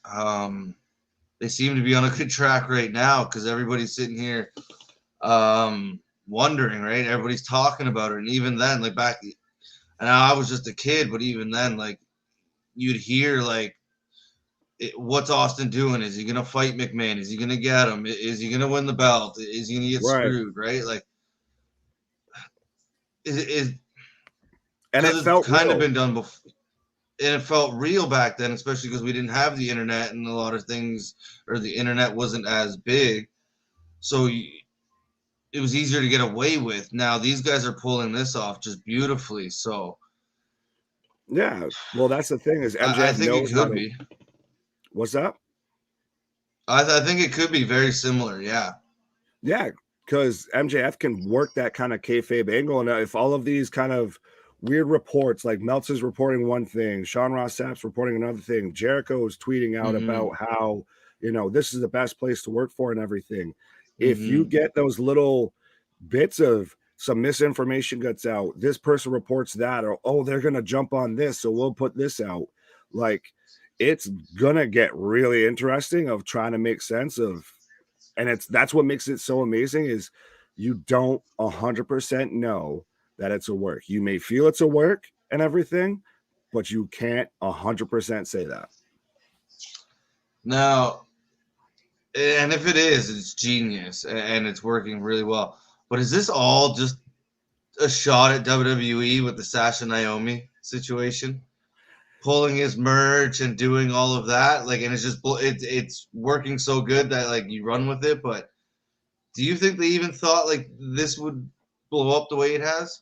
They seem to be on a good track right now because everybody's sitting here wondering, right? Everybody's talking about it. And even then, like back, and I was just a kid, but even then, like you'd hear like, what's Austin doing? Is he going to fight McMahon? Is he going to get him? Is he going to win the belt? Is he going to get screwed, right? Like, and it felt kind real. of been done before. And it felt real back then, especially because we didn't have the internet and a lot of things, or the internet wasn't as big. So it was easier to get away with. Now these guys are pulling this off just beautifully. So yeah, well, that's the thing is MJF I think knows it could be. What's up? I think it could be very similar. Yeah. Yeah, because MJF can work that kind of kayfabe angle, and if all of these kind of weird reports, like Meltzer's reporting one thing, Sean Ross Sapp's reporting another thing, Jericho is tweeting out about how, this is the best place to work for and everything. If you get those little bits of some misinformation gets out, this person reports that, or, oh, they're going to jump on this, so we'll put this out. Like, it's going to get really interesting of trying to make sense of, and that's what makes it so amazing is you don't 100% know that it's a work. You may feel it's a work and everything, but you can't 100% say that. Now, and if it is, it's genius and it's working really well. But is this all just a shot at WWE with the Sasha Naomi situation? Pulling his merch and doing all of that, like, and it's just it's working so good that like you run with it. But do you think they even thought like this would blow up the way it has?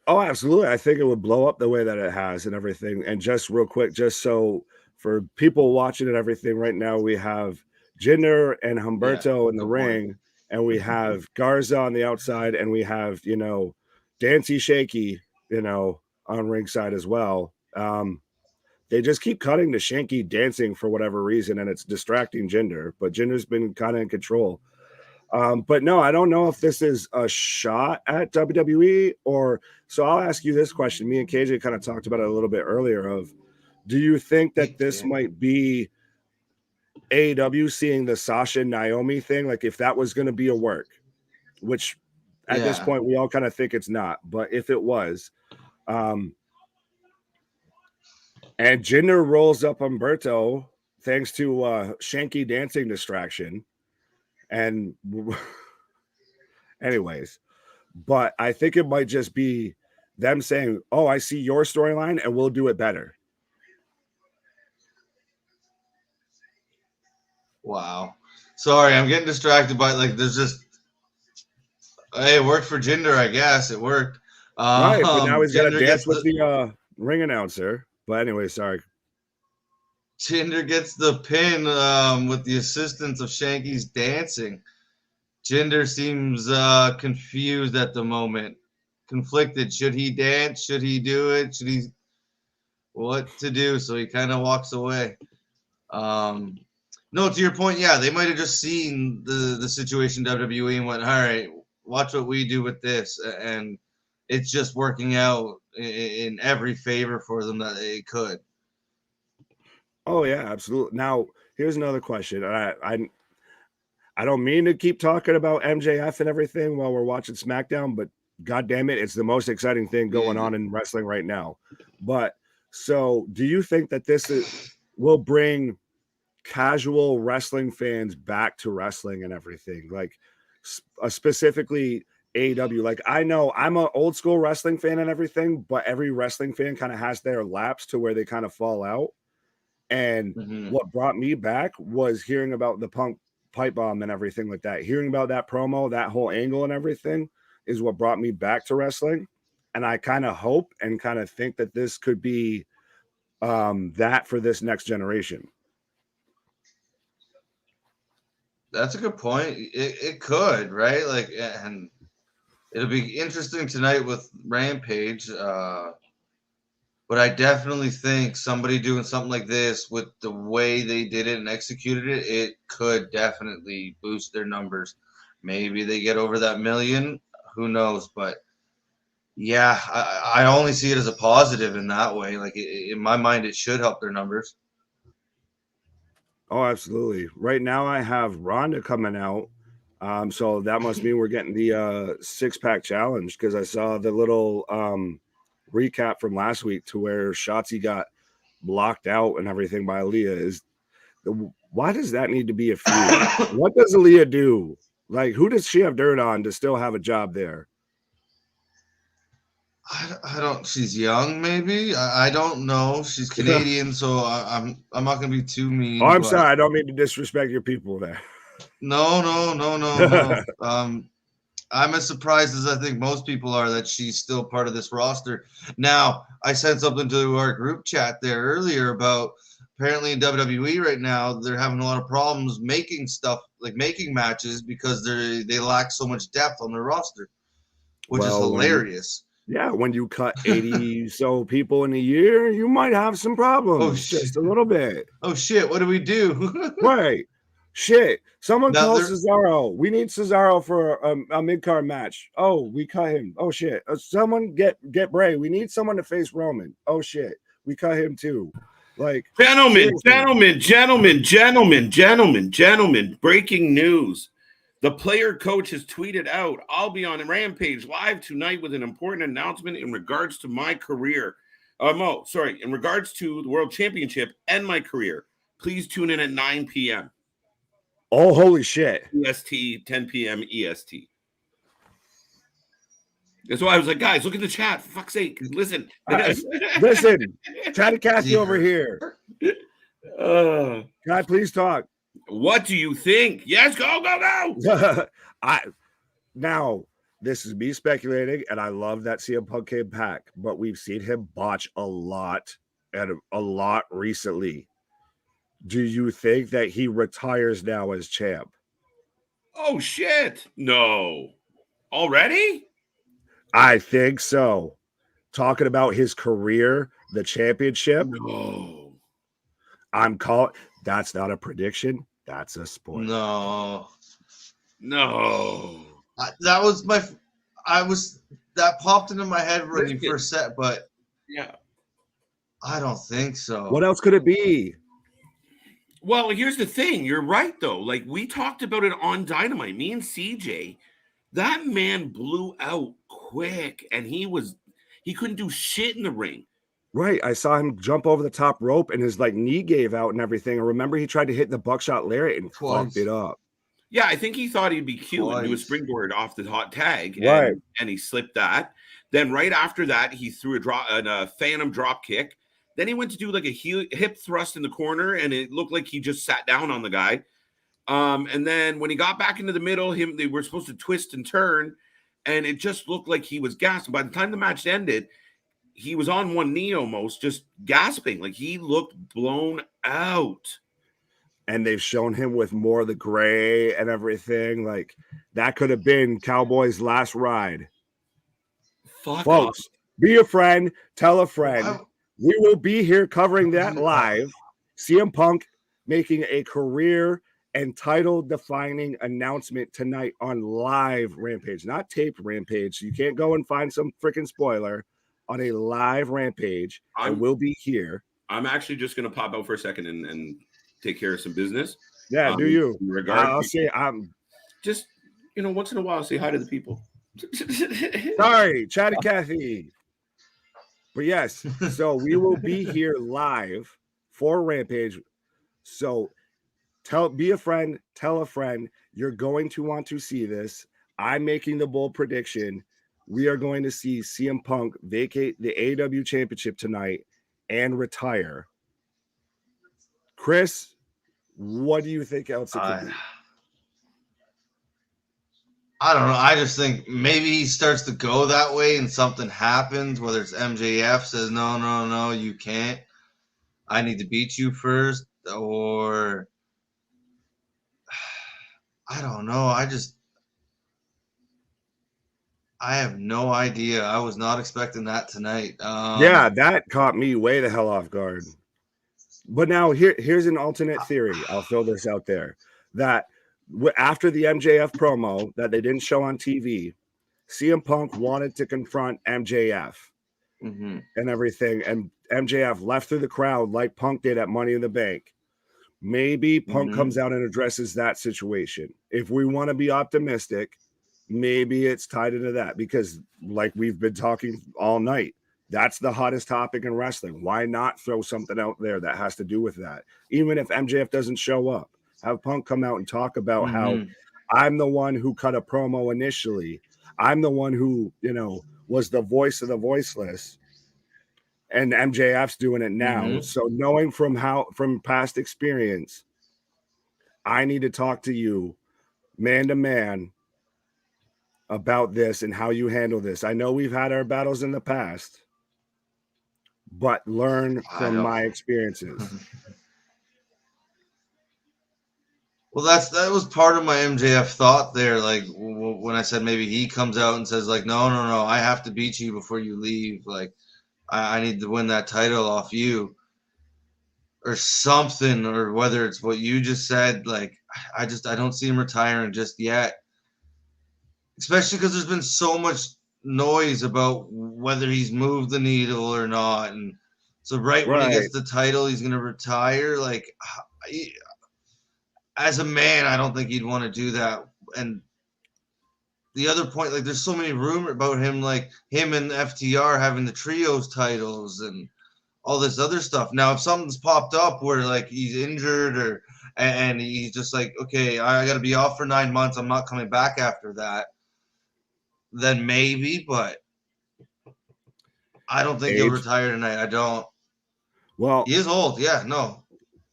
Oh, absolutely. I think it would blow up the way that it has and everything. And just real quick, just so for people watching and everything right now, we have Jinder and Humberto in the ring, and we have Garza on the outside, and we have, Dancy Shaky, on ringside as well. They just keep cutting to Shanky dancing for whatever reason, and it's distracting Jinder, but Jinder's been kind of in control. But no, I don't know if this is a shot at WWE or so. I'll ask you this question. Me and KJ kind of talked about it a little bit earlier of, do you think that this might be AEW seeing the Sasha Naomi thing? Like if that was going to be a work, which at this point we all kind of think it's not, but if it was, and Jinder rolls up Humberto thanks to Shanky dancing distraction. And anyways, but I think it might just be them saying, oh, I see your storyline and we'll do it better. Wow. Sorry, I'm getting distracted by like there's just hey, it worked for Jinder, I guess. It worked. Right, but now he's got to dance with the ring announcer. But anyway, sorry. Jinder gets the pin with the assistance of Shanky's dancing. Jinder seems confused at the moment, conflicted. Should he dance? Should he do it? Should he? What to do? So he kind of walks away. No, to your point, yeah, they might have just seen the situation WWE and went, all right, watch what we do with this, and it's just working out in every favor for them that it could. Oh yeah, absolutely. Now here's another question. I don't mean to keep talking about MJF and everything while we're watching SmackDown, but God damn it, it's the most exciting thing going on in wrestling right now. But so, do you think that this will bring casual wrestling fans back to wrestling and everything, like specifically AEW? Like I know I'm an old school wrestling fan and everything, but every wrestling fan kind of has their laps to where they kind of fall out. And what brought me back was hearing about the Punk pipe bomb and everything like that. Hearing about that promo, that whole angle and everything is what brought me back to wrestling. And I kind of hope and kind of think that this could be that for this next generation. That's a good point. It could, right? Like, and it'll be interesting tonight with Rampage. But I definitely think somebody doing something like this with the way they did it and executed it, it could definitely boost their numbers. Maybe they get over that million. Who knows? But yeah, I only see it as a positive in that way. Like in my mind, it should help their numbers. Oh, absolutely. Right now, I have Ronda coming out. So that must mean we're getting the 6-pack challenge, because I saw the little recap from last week to where Shotzi got blocked out and everything by Aaliyah. Why does that need to be a feud? What does Aaliyah do? Like, who does she have dirt on to still have a job there? I don't. She's young, maybe. I don't know. She's Canadian, so I'm not gonna be too mean. Oh, I'm sorry. I don't mean to disrespect your people there. No. I'm as surprised as I think most people are that she's still part of this roster. Now, I sent something to our group chat there earlier about apparently in WWE right now they're having a lot of problems making stuff, like making matches, because they lack so much depth on their roster, which is hilarious. When you cut 80 so people in a year, you might have some problems. Just a little bit. Oh shit, what do we do? Right. Shit. Someone call Cesaro. We need Cesaro for a mid-card match. Oh, we cut him. Oh shit. Someone get Bray. We need someone to face Roman. Oh shit. We cut him too. Like, gentlemen, breaking news. The player coach has tweeted out, I'll be on Rampage live tonight with an important announcement in regards to my career. In regards to the World Championship and my career. Please tune in at 9 p.m. Oh, holy shit. EST, 10 p.m. EST. That's why I was like, guys, look at the chat. For fuck's sake. Listen. Listen. Chatty Cassie over here. Can I please talk? What do you think? Yes, go. Now, this is me speculating, and I love that CM Punk came back, but we've seen him botch a lot recently. Do you think that he retires now as champ? Oh, shit. No. Already? I think so. Talking about his career, the championship. No. I'm calling. That's not a prediction. That's a spoiler. No. That popped into my head when you first said, but yeah, I don't think so. What else could it be? Well, here's the thing. You're right, though. Like, we talked about it on Dynamite. Me and CJ, that man blew out quick, and he couldn't do shit in the ring. Right. I saw him jump over the top rope and his knee gave out and everything. I remember he tried to hit the buckshot lariat and fucked it up. Yeah, I think he thought he'd be cute and do a springboard off the hot tag. Right. And he slipped that. Then right after that, he threw a phantom drop kick. Then he went to do like a hip thrust in the corner, and it looked like he just sat down on the guy. And then when he got back into the middle, they were supposed to twist and turn, and it just looked like he was gasping. By the time the match ended, he was on one knee almost, just gasping. Like, he looked blown out. And they've shown him with more of the gray and everything. Like, that could have been Cowboy's last ride. Fuck folks, be a friend, tell a friend. Wow. We will be here covering that live. CM Punk making a career and title-defining announcement tonight on live Rampage, not taped Rampage. So you can't go and find some freaking spoiler. On a live Rampage, and we'll be here. I'm actually just going to pop out for a second and take care of some business. Yeah, do you? I'll say I'm just, once in a while, say hi to the people. Sorry, Chatty Cathy. But yes, so we will be here live for Rampage. So be a friend, tell a friend. You're going to want to see this. I'm making the bold prediction. We are going to see CM Punk vacate the AEW Championship tonight and retire. Chris, what do you think else it could be? I don't know. I just think maybe he starts to go that way and something happens, whether it's MJF says, no, you can't. I need to beat you first. Or I don't know. I have no idea. I was not expecting that tonight. Yeah, that caught me way the hell off guard. But now here's an alternate theory. I'll throw this out there that after the MJF promo that they didn't show on TV, CM Punk wanted to confront MJF and everything, and MJF left through the crowd like Punk did at Money in the Bank. Maybe Punk comes out and addresses that situation. If we want to be optimistic, maybe it's tied into that because, like we've been talking all night, that's the hottest topic in wrestling. Why not throw something out there that has to do with that? Even if MJF doesn't show up, have Punk come out and talk about how I'm the one who cut a promo initially. I'm the one who, was the voice of the voiceless. And MJF's doing it now. So knowing from past experience, I need to talk to you man to man about this and how you handle this. I know we've had our battles in the past, but learn from my experiences. Well, that was part of my MJF thought there. Like when I said maybe he comes out and says like, no, I have to beat you before you leave. Like I need to win that title off you or something, or whether it's what you just said. Like I don't see him retiring just yet, especially because there's been so much noise about whether he's moved the needle or not. And so when he gets the title, he's going to retire. Like as a man, I don't think he'd want to do that. And the other point, like there's so many rumors about him, like him and FTR having the trios titles and all this other stuff. Now, if something's popped up where like he's injured and he's just like, okay, I got to be off for 9 months, I'm not coming back after that, then maybe, but I don't think he'll retire tonight. I don't. Well, he is old. Yeah,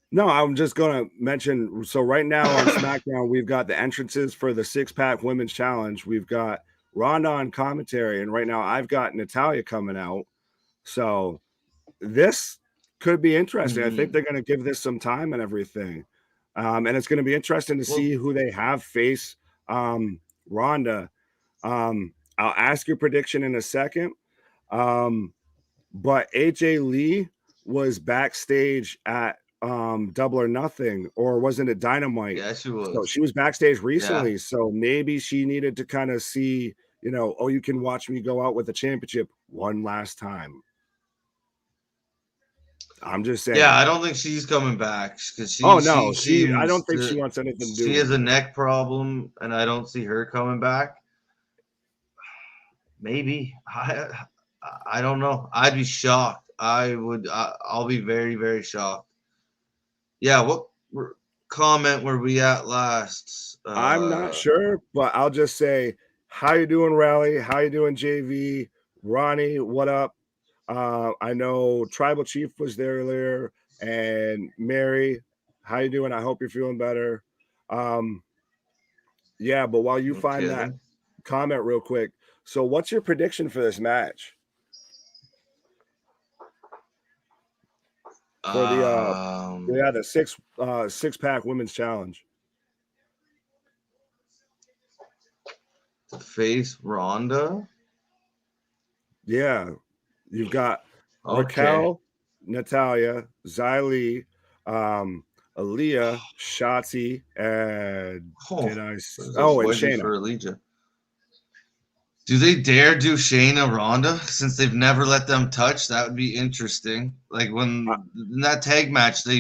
no, I'm just going to mention. So right now on SmackDown, we've got the entrances for the 6-pack women's challenge. We've got Ronda on commentary. And right now I've got Natalya coming out. So this could be interesting. I think they're going to give this some time and everything. And it's going to be interesting to see who they have face Ronda. I'll ask your prediction in a second. But AJ Lee was backstage at Double or Nothing, or wasn't it Dynamite? Yeah, she was. So she was backstage recently. Yeah. So maybe she needed to kind of see, you can watch me go out with the championship one last time. I'm just saying. Yeah, I don't think she's coming back because I don't think she wants anything to do. She has a neck problem, and I don't see her coming back. Maybe I don't know. I'd be shocked. I'll be very, very shocked. Yeah, what comment were we at last? I'm not sure, but I'll just say, how you doing, Rally? How you doing, JV? Ronnie, what up? I know Tribal Chief was there earlier, and Mary, how you doing? I hope you're feeling better. Yeah, but while you find that comment real quick, so what's your prediction for this match? For the 6-pack women's challenge. To face Ronda? Yeah. You've got Raquel, Natalya, Xylee, Aaliyah, Shotzi, and and Shayna. For Aaliyah. Do they dare do Shayna Ronda since they've never let them touch? That would be interesting. Like when in that tag match they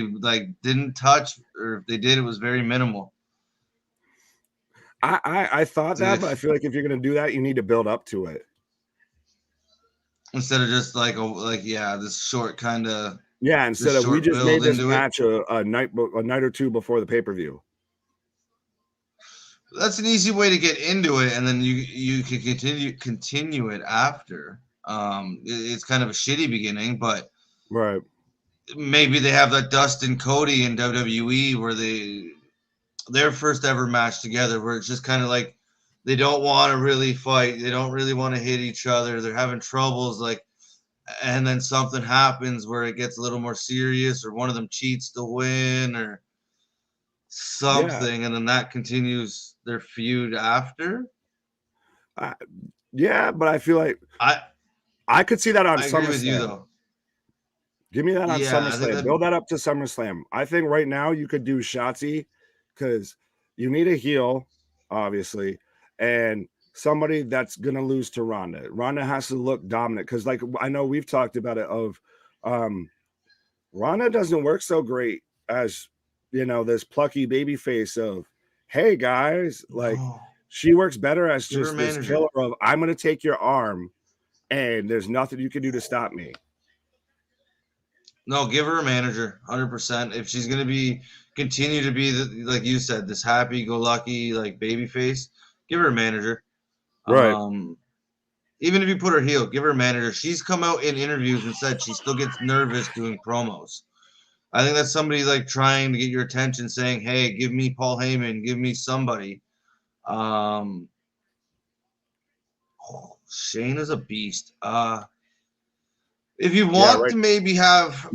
didn't touch, or if they did, it was very minimal. I thought that, but I feel like if you're gonna do that, you need to build up to it. Instead of just this short kind of instead of we just made this match a night or two before the pay-per-view. That's an easy way to get into it, and then you can continue it after. It's kind of a shitty beginning, but maybe they have that Dustin Cody in WWE where their first ever match together, where it's just kind of like they don't want to really fight, they don't really want to hit each other, they're having troubles, and then something happens where it gets a little more serious, or one of them cheats to win, or something, and then that continues their feud after. Yeah, but I feel like I could see that on I agree with you SummerSlam. though. Give me that on Yeah, I think SummerSlam. Build that up to SummerSlam. I think right now you could do Shotzi because you need a heel, obviously, and somebody that's gonna lose to Ronda. Ronda has to look dominant because, like, I know we've talked about it. Ronda doesn't work so great as this plucky baby face of, hey guys, like No. she works better as Give her a just this manager. killer of I'm gonna take your arm and there's nothing you can do to stop me. No, give her a manager, 100%. If she's gonna continue to be like you said, this happy-go-lucky like baby face, give her a manager. Right. Even if you put her heel, give her a manager. She's come out in interviews and said she still gets nervous doing promos. I think that's somebody like trying to get your attention, saying, "Hey, give me Paul Heyman, give me somebody." Shane is a beast. If you want to maybe have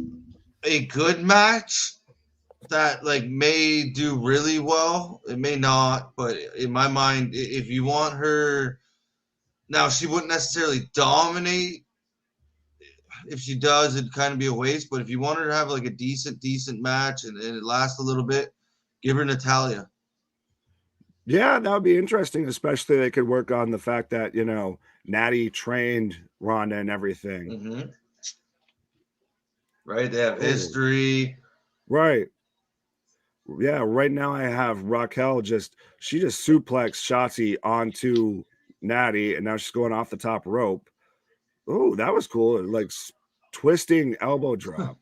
a good match that like may do really well, it may not, but in my mind, if you want her, now she wouldn't necessarily dominate. If she does, it'd kind of be a waste. But if you want her to have like a decent match and it lasts a little bit, give her Natalya. Yeah, that would be interesting, especially they could work on the fact that, Natty trained Ronda and everything. Mm-hmm. Right? They have history. Right. Yeah, right now I have Raquel she just suplexed Shotzi onto Natty, and now she's going off the top rope. Oh, that was cool. Like twisting elbow drop.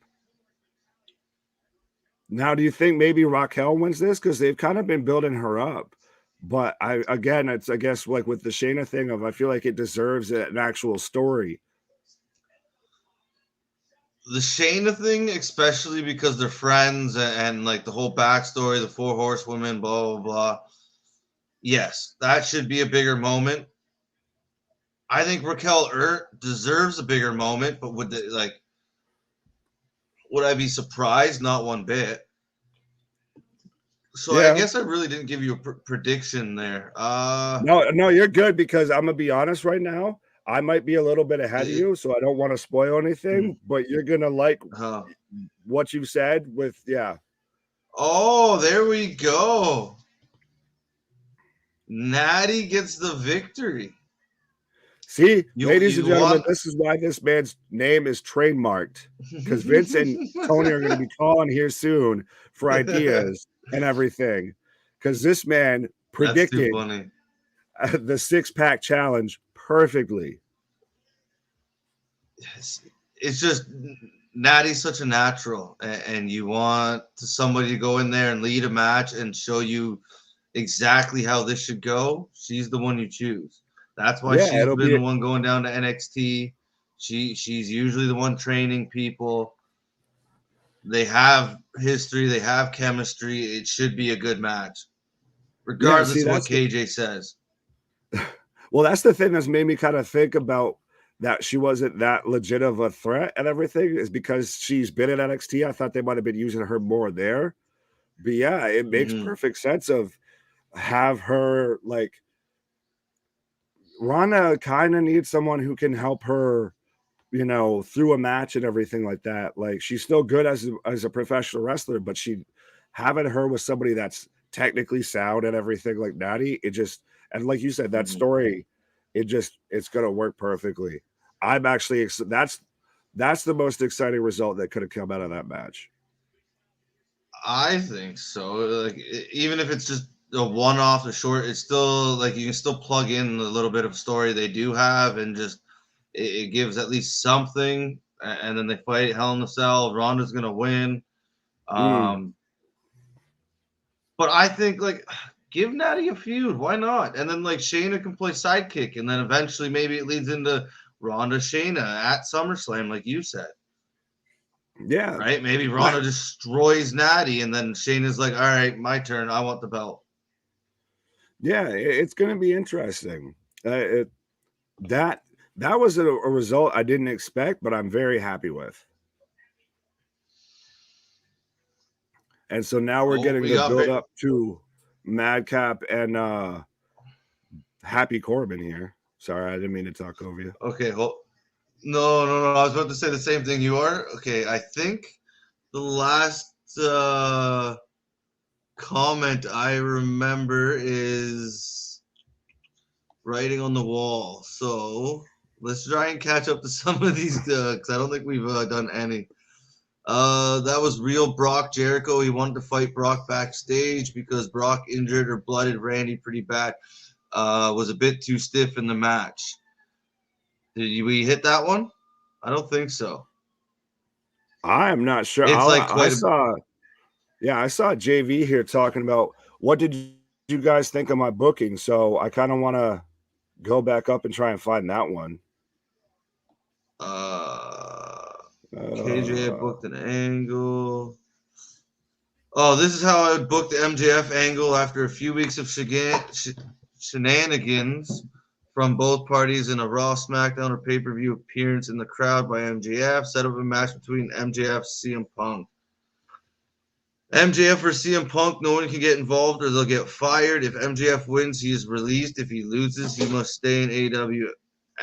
Now, do you think maybe Raquel wins this? Because they've kind of been building her up. But I guess like with the Shayna thing I feel like it deserves an actual story. The Shayna thing, especially because they're friends and like the whole backstory, the 4 horsewomen, blah, blah, blah. Yes, that should be a bigger moment. I think Raquel deserves a bigger moment, but would I be surprised? Not one bit. So yeah. I guess I really didn't give you a prediction there. No, you're good because I'm gonna be honest right now. I might be a little bit ahead of you, so I don't want to spoil anything. But you're gonna like what you said with Oh, there we go. Natty gets the victory. See, ladies and gentlemen, this is why this man's name is trademarked, because Vince and Tony are going to be calling here soon for ideas and everything, because this man predicted the 6-pack challenge perfectly. It's just Natty's such a natural, and you want somebody to go in there and lead a match and show you exactly how this should go. She's the one you choose. That's why she's been the one going down to NXT. She's usually the one training people. They have history. They have chemistry. It should be a good match, regardless of what KJ says. Well, that's the thing that's made me kind of think about that she wasn't that legit of a threat and everything is because she's been at NXT. I thought they might have been using her more there. But yeah, it makes perfect sense of have her like Ronda kind of needs someone who can help her, through a match and everything like that. Like she's still good as a professional wrestler, but having her with somebody that's technically sound and everything like Natty, and like you said, that story, it's going to work perfectly. I'm actually, that's the most exciting result that could have come out of that match. I think so. Like even if it's just a one-off, a short, it's still like you can still plug in a little bit of story they do have, and just it gives at least something. And then they fight Hell in a Cell. Ronda's gonna win. But I think like give Natty a feud. Why not? And then like Shayna can play sidekick, and then eventually maybe it leads into Ronda Shayna at SummerSlam, like you said. Yeah. Right? Maybe Ronda destroys Natty, and then Shayna's like, all right, my turn. I want the belt. Yeah, it's going to be interesting. That was a result I didn't expect, but I'm very happy with. And so now we're getting the build up to Madcap and Happy Corbin here. Sorry, I didn't mean to talk over you. Okay, no. I was about to say the same thing you are. Okay, I think the last comment I remember is writing on the wall. So let's try and catch up to some of these because I don't think we've done any. That was real Brock Jericho. He wanted to fight Brock backstage because Brock injured or blooded Randy pretty bad. Was a bit too stiff in the match. Did we hit that one? I don't think so. I am not sure. It's like I saw JV here talking about what did you guys think of my booking. So I kind of want to go back up and try and find that one. KJ booked an angle. Oh, this is how I would book the MJF angle after a few weeks of shenanigans from both parties in a Raw, SmackDown, or pay-per-view appearance in the crowd by MJF. Set up a match between MJF and CM Punk. MJF or CM Punk, no one can get involved or they'll get fired. If MJF wins, he is released. If he loses, he must stay in AEW.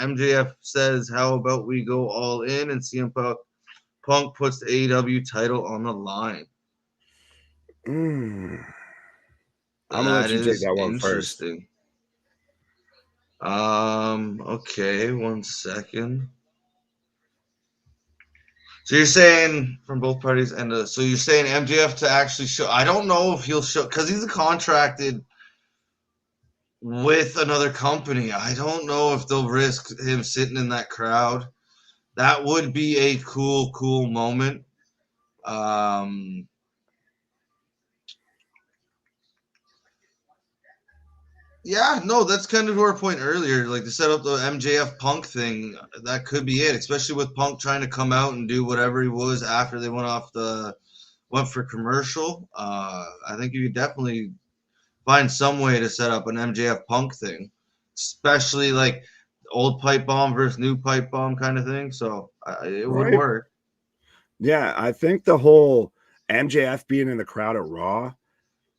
MJF says, how about we go all in? And CM Punk puts the AEW title on the line. I'm going to let you take that one first. Okay, 1 second. So you're saying from both parties, and so you're saying MJF to actually show. I don't know if he'll show because he's contracted with another company. I don't know if they'll risk him sitting in that crowd. That would be a cool moment. Yeah, no, that's kind of our point earlier. Like to set up the MJF Punk thing, that could be it. Especially with Punk trying to come out and do whatever he was after they went for commercial. I think you could definitely find some way to set up an MJF Punk thing, especially like old pipe bomb versus new pipe bomb kind of thing. So it would work. Yeah, I think the whole MJF being in the crowd at Raw.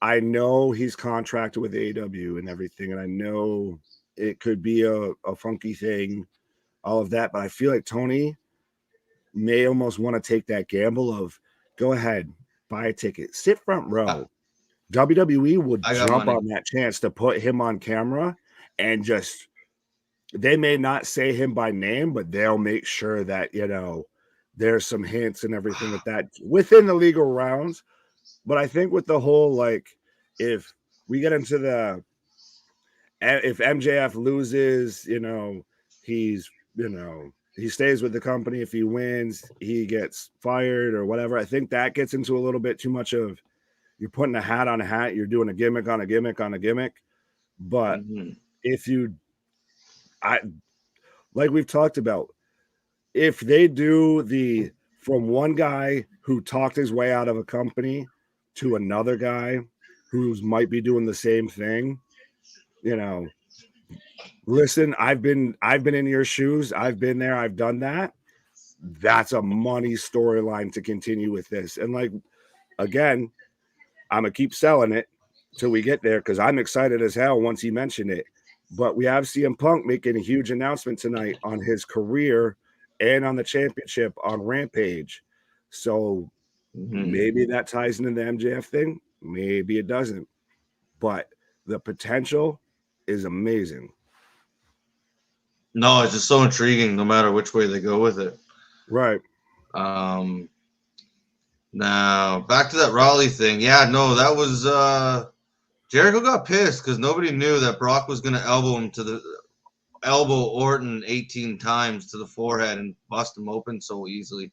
I know he's contracted with AEW and everything, and I know it could be a funky thing, all of that, but I feel like Tony may almost want to take that gamble of go ahead, buy a ticket, sit front row. WWE would jump on that chance to put him on camera and just, they may not say him by name, but they'll make sure that, there's some hints and everything with that within the legal rounds. But I think with the whole, like, if we get into if MJF loses, he stays with the company. If he wins, he gets fired or whatever. I think that gets into a little bit too much of you're putting a hat on a hat. You're doing a gimmick on a gimmick on a gimmick. But like we've talked about, if they do from one guy who talked his way out of a company to another guy who might be doing the same thing, listen, I've been in your shoes. I've been there. I've done that. That's a money storyline to continue with this. And like, again, I'm going to keep selling it till we get there because I'm excited as hell once he mentioned it. But we have CM Punk making a huge announcement tonight on his career and on the championship on Rampage. So maybe that ties into the MJF thing. Maybe it doesn't. But the potential is amazing. No, it's just so intriguing no matter which way they go with it. Right. Now, back to that Raleigh thing. Yeah, no, that was Jericho got pissed because nobody knew that Brock was going to elbow Orton 18 times to the forehead and bust him open so easily.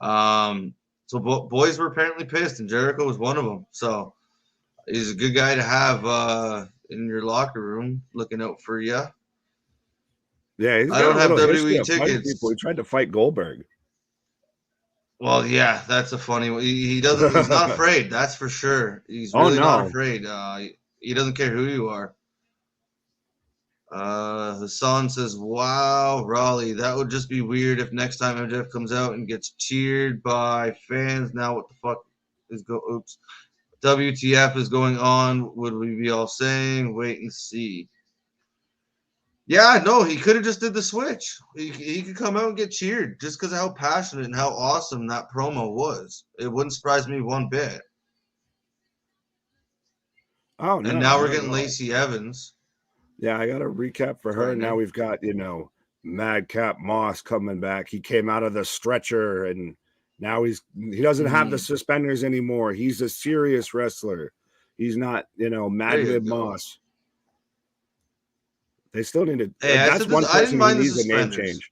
So boys were apparently pissed, and Jericho was one of them. So he's a good guy to have in your locker room, looking out for you. Yeah, I don't have WWE tickets. He tried to fight Goldberg. Well, yeah, that's a funny one. He doesn't. He's not afraid. That's for sure. He's really not afraid. He doesn't care who you are. Hassan says, "Wow, Raleigh, that would just be weird if next time MJF comes out and gets cheered by fans. Now, what the fuck is Oops, WTF is going on? Would we be all saying? Wait and see." Yeah, no, he could have just did the switch. He could come out and get cheered just because of how passionate and how awesome that promo was. It wouldn't surprise me one bit. Oh no, And now we're not at getting all. Lacey Evans. Yeah, I got a recap for her. Now we've got, Madcap Moss coming back. He came out of the stretcher and now he doesn't have the suspenders anymore. He's a serious wrestler. He's not, Madlib Moss. They still need to. Hey, that's one I didn't person who mind the needs a name suspenders. change.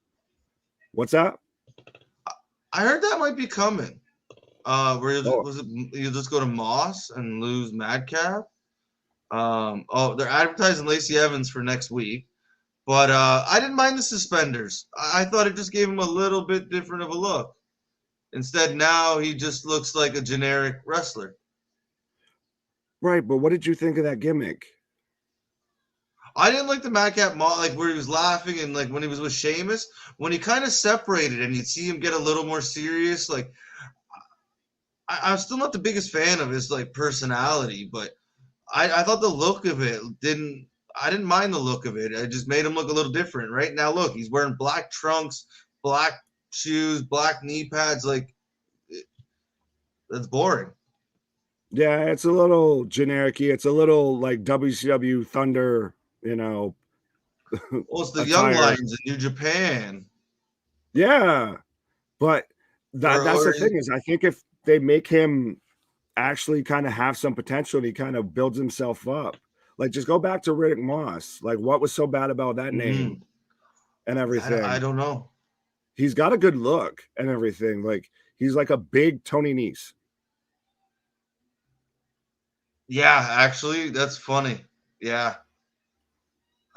What's that? I heard that might be coming. Where you just go to Moss and lose Madcap? They're advertising Lacey Evans for next week, but I didn't mind the suspenders. I thought it just gave him a little bit different of a look. Instead, now he just looks like a generic wrestler. Right, but what did you think of that gimmick? I didn't like the Madcap Moss, like where he was laughing and like when he was with Sheamus, when he kind of separated and you'd see him get a little more serious. Like I'm still not the biggest fan of his like personality, but I thought the look of it I didn't mind the look of it. It just made him look a little different. Right now, look, he's wearing black trunks, black shoes, black knee pads. Like that's boring. Yeah, it's a little generic-y. It's a little like WCW Thunder, Well, it's the young lions in New Japan. Yeah, but that's the thing is, I think if they make him actually kind of have some potential, and he kind of builds himself up. Like, just go back to Riddick Moss. Like, what was so bad about that name and everything? I don't know. He's got a good look and everything. Like, he's like a big Tony Nese. Yeah, actually, that's funny. Yeah.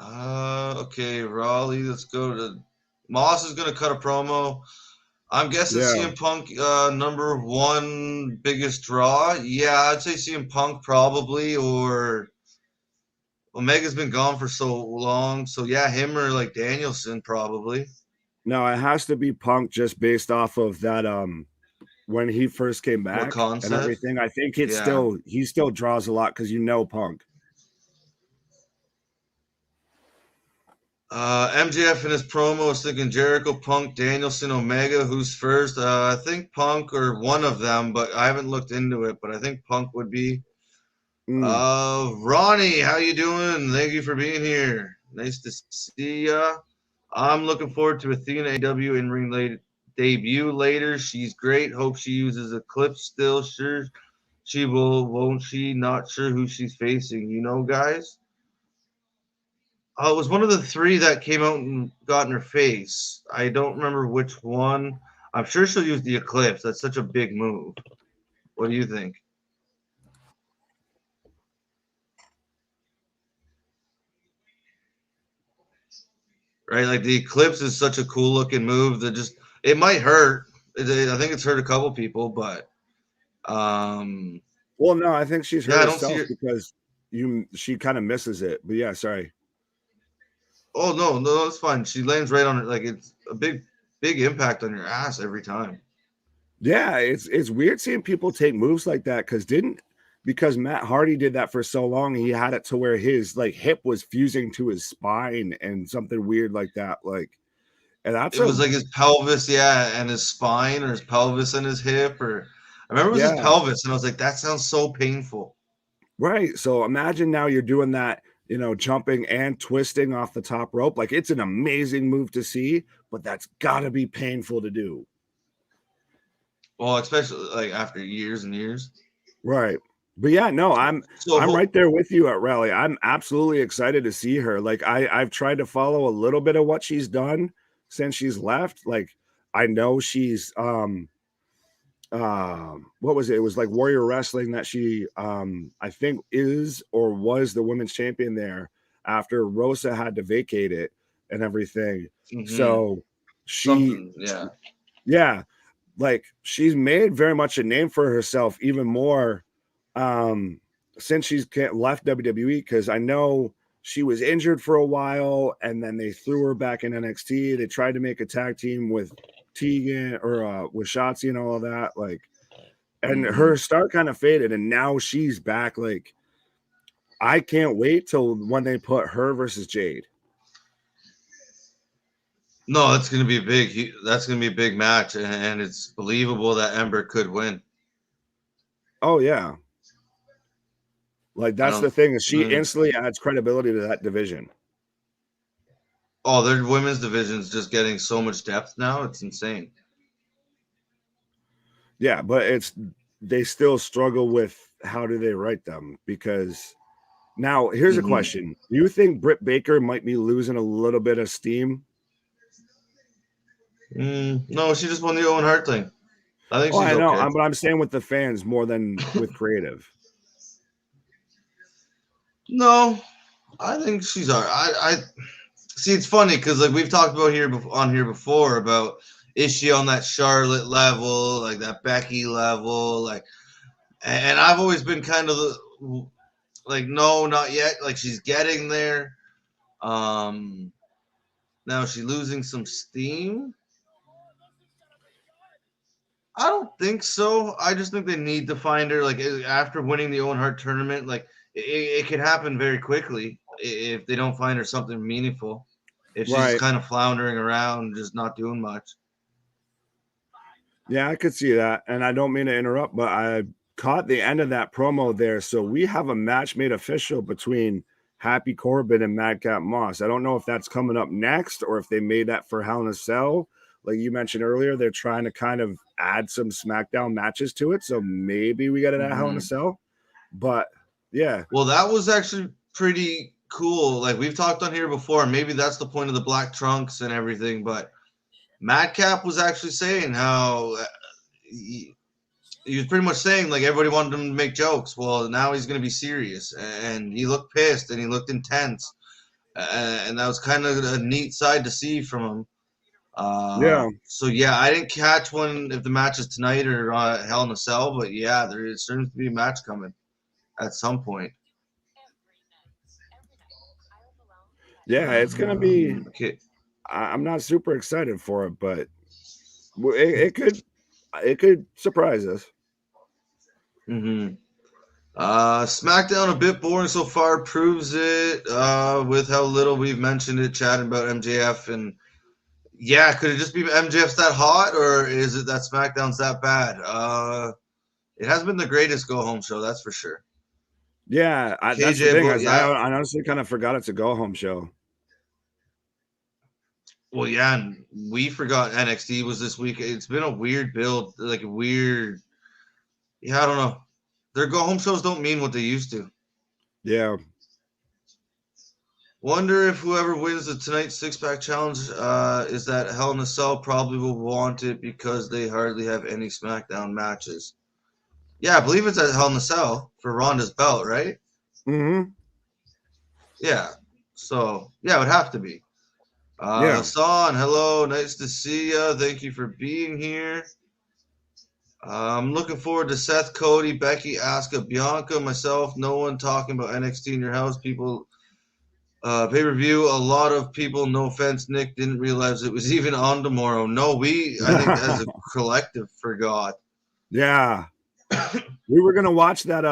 Okay, Raleigh. Let's go to Moss is going to cut a promo. I'm guessing CM Punk number one biggest draw. Yeah, I'd say CM Punk probably, or Omega's been gone for so long. So yeah, him or like Danielson probably. No, it has to be Punk just based off of that when he first came back and everything. I think he still draws a lot because Punk. MJF in his promo was thinking Jericho, Punk, Danielson, Omega. Who's first? I think Punk or one of them, but I haven't looked into it. But I think Punk would be. Ronnie, how you doing? Thank you for being here. Nice to see ya. I'm looking forward to Athena AW in ring debut later. She's great. Hope she uses a clip still. Sure, she will, won't she? Not sure who she's facing. Guys. It was one of the three that came out and got in her face. I don't remember which one. I'm sure she'll use the Eclipse. That's such a big move. What do you think? Right, like the Eclipse is such a cool looking move that it might hurt. I think it's hurt a couple people, but well, no, I think she's hurt herself because she kind of misses it. But yeah, sorry. Oh no, it's fine. She lands right on it. Like it's a big impact on your ass every time. Yeah, it's weird seeing people take moves like that because Matt Hardy did that for so long. He had it to where his like hip was fusing to his spine and something weird like that. Like, and it was like his pelvis, and his spine, or his pelvis and his hip, or I remember it was his pelvis, and I was like, that sounds so painful. Right. So imagine now you're doing that, jumping and twisting off the top rope. Like, it's an amazing move to see, but that's gotta be painful to do. Well, especially like after years and years. Right. But yeah, no, I'm right there with you at Raleigh. I'm absolutely excited to see her. Like I've tried to follow a little bit of what she's done since she's left. Like I know she's what was it? It was like Warrior Wrestling that she I think is or was the women's champion there after Rosa had to vacate it and everything. So like she's made very much a name for herself even more since she's left WWE, because I know she was injured for a while and then they threw her back in NXT. They tried to make a tag team with Tegan or with Shotzi and all of that, like, and her star kind of faded and now she's back. Like I can't wait till when they put her versus Jade. No, that's going to be a big. That's going to be a big match, and it's believable that Ember could win. Oh yeah, like that's the thing is she instantly adds credibility to that division. Oh, their women's division's just getting so much depth now; it's insane. Yeah, but they still struggle with how do they write them, because now here's a question: do you think Britt Baker might be losing a little bit of steam? No, she just won the Owen Hart thing. I think she's I know, okay. but I'm saying with the fans more than with creative. No, I think she's all right. I see. It's funny because like we've talked about on here before about is she on that Charlotte level, like that Becky level, like, and I've always been kind of like no, not yet. Like she's getting there. Now is she losing some steam? I don't think so. I just think they need to find her. Like after winning the Owen Hart tournament, like it can happen very quickly if they don't find her something meaningful. If she's just kind of floundering around, just not doing much. Yeah, I could see that. And I don't mean to interrupt, but I caught the end of that promo there. So we have a match made official between Happy Corbin and Madcap Moss. I don't know if that's coming up next or if they made that for Hell in a Cell. Like you mentioned earlier, they're trying to kind of add some SmackDown matches to it. So maybe we got it at Hell in a Cell. But yeah. Well, that was actually pretty cool. Like we've talked on here before. Maybe that's the point of the black trunks and everything. But Madcap was actually saying how he was pretty much saying like everybody wanted him to make jokes. Well, now he's going to be serious. And he looked pissed and he looked intense. And that was kind of a neat side to see from him. Yeah. So yeah, I didn't catch one if the match is tonight or Hell in a Cell, but yeah, there seems to be a match coming at some point. Yeah, it's gonna be. Okay. I'm not super excited for it, but it could surprise us. SmackDown a bit boring so far, proves it with how little we've mentioned it, chatting about MJF. And yeah, could it just be MJF's that hot, or is it that SmackDown's that bad? It hasn't been the greatest go home show, that's for sure. Yeah, that's the thing. I honestly kind of forgot it's a go home show. Well, yeah, and we forgot NXT was this week. It's been a weird build, like a weird. Yeah, I don't know. Their go home shows don't mean what they used to. Yeah. Wonder if whoever wins the tonight's six-pack challenge is that Hell in a Cell probably will want it because they hardly have any SmackDown matches. Yeah, I believe it's at Hell in a Cell for Ronda's belt, right? Yeah. So, yeah, it would have to be. Hassan, hello. Nice to see you. Thank you for being here. I'm looking forward to Seth, Cody, Becky, Asuka, Bianca, myself. No one talking about NXT in your house. People, pay-per-view. A lot of people, no offense, Nick, didn't realize it was even on tomorrow. No, I think as a collective forgot. Yeah. We were going to watch that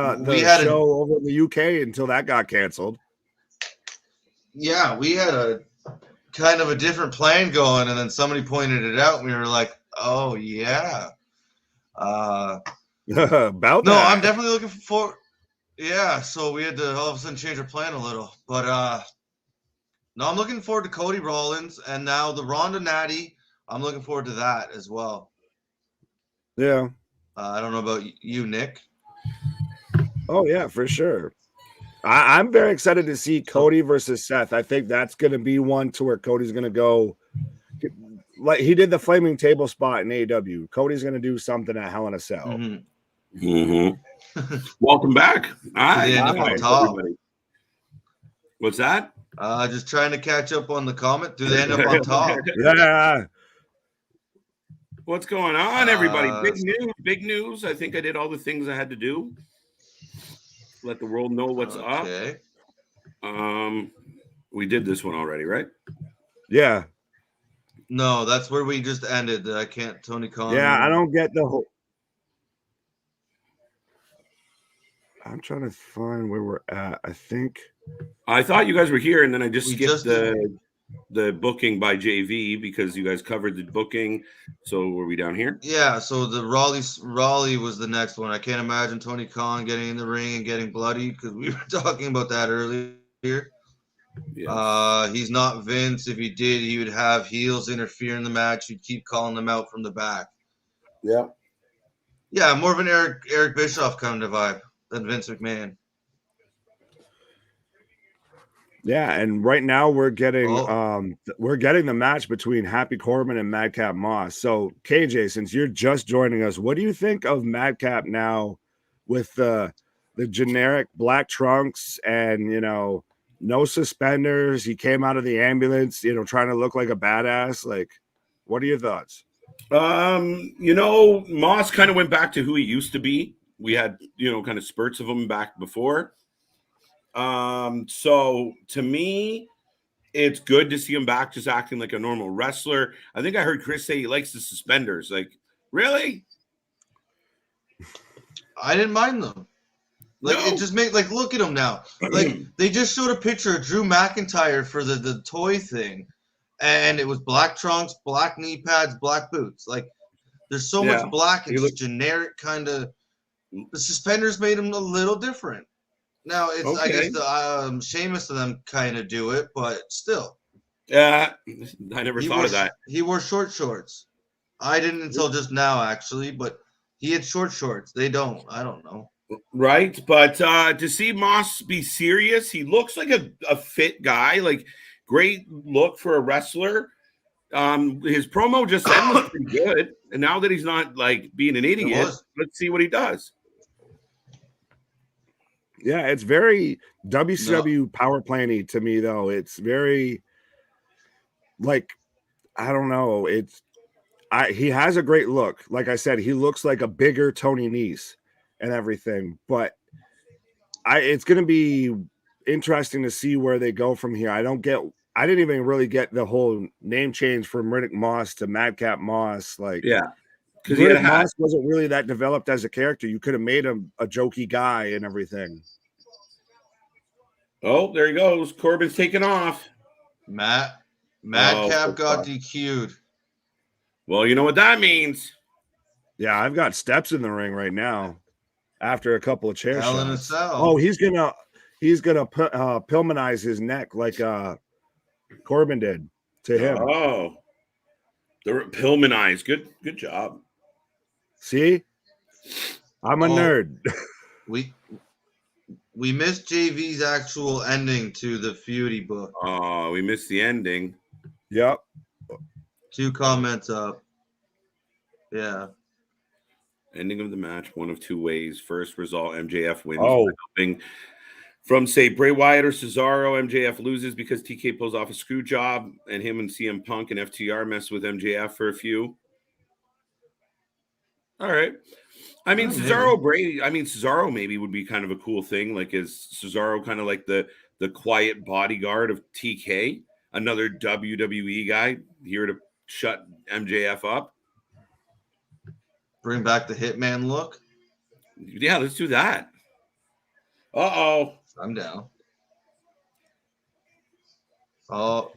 show over in the UK until that got canceled. Yeah, we had a kind of a different plan going, and then somebody pointed it out, and we were like, oh, yeah. About no, that. I'm definitely looking for. Yeah, so we had to all of a sudden change our plan a little, but no, I'm looking forward to Cody Rollins and now the Ronda Natty. I'm looking forward to that as well. Yeah. I don't know about you, Nick. Oh yeah, for sure. I'm very excited to see Cody versus Seth. I think that's going to be one to where Cody's going to go. Like he did the flaming table spot in AEW. Cody's going to do something at Hell in a Cell. Welcome back. Hi, everybody. What's that? Just trying to catch up on the comment. Do they end up on top? Yeah. What's going on, everybody? Big news. I think I did all the things I had to do. Let the world know what's up. We did this one already, right? Yeah. No, that's where we just ended. I can't. Tony Khan. Yeah, I don't get the whole. I'm trying to find where we're at. I thought you guys were here, and then I just skipped the. the booking by JV because you guys covered the booking. So were we down here? Yeah, so the Raleigh was the next one. I can't imagine Tony Khan getting in the ring and getting bloody because we were talking about that earlier. Yes. He's not Vince. If he did, he would have heels interfere in the match. He'd keep calling them out from the back. Yeah. Yeah, more of an Eric Bischoff kind of vibe than Vince McMahon. Yeah, and right now we're getting the match between Happy Corbin and Madcap Moss. So KJ, since you're just joining us, what do you think of Madcap now with the generic black trunks and no suspenders? He came out of the ambulance, trying to look like a badass. Like, what are your thoughts? Moss kind of went back to who he used to be. We had, kind of spurts of him back before. So to me, it's good to see him back just acting like a normal wrestler. I think I heard Chris say he likes the suspenders. Like, really? I didn't mind them. Like, No. it just made, like, look at him now. Like, they just showed a picture of Drew McIntyre for the toy thing, and it was black trunks, black knee pads, black boots. Like, there's so much black. It's generic kind of. The suspenders made him a little different. Now, it's I guess the Sheamus of them kind of do it, but still. Yeah, I never thought of that. He wore short shorts. I didn't until just now, actually, but he had short shorts. They don't. I don't know. Right, but to see Moss be serious, he looks like a fit guy. Like, great look for a wrestler. His promo just then was pretty good, and now that he's not like being an idiot, let's see what he does. Yeah, it's very WCW power planning to me, though. It's very, like, I don't know. He has a great look. Like I said, he looks like a bigger Tony Nese and everything. But it's going to be interesting to see where they go from here. I didn't even really get the whole name change from Riddick Moss to Madcap Moss. Like, yeah, because Riddick Moss wasn't really that developed as a character. You could have made him a jokey guy and everything. Oh, there he goes. Corbin's taking off. Madcap got DQ'd. Well, you know what that means. Yeah, I've got steps in the ring right now after a couple of chair Hell in a shots. cell. Oh, he's gonna Pillmanize his neck like Corbin did to him. Oh, the Pillmanize. Good job. See, I'm a nerd. We missed JV's actual ending to the Feudy book. Oh, we missed the ending. Yep. 2 comments up. Yeah. Ending of the match, one of 2 ways. First result, MJF wins. Oh. From, say, Bray Wyatt or Cesaro, MJF loses because TK pulls off a screw job, and him and CM Punk and FTR mess with MJF for a few. All right. I mean, Cesaro maybe would be kind of a cool thing. Like, is Cesaro kind of like the quiet bodyguard of TK? Another WWE guy here to shut MJF up? Bring back the Hitman look? Yeah, let's do that. Uh-oh. I'm down. Oh.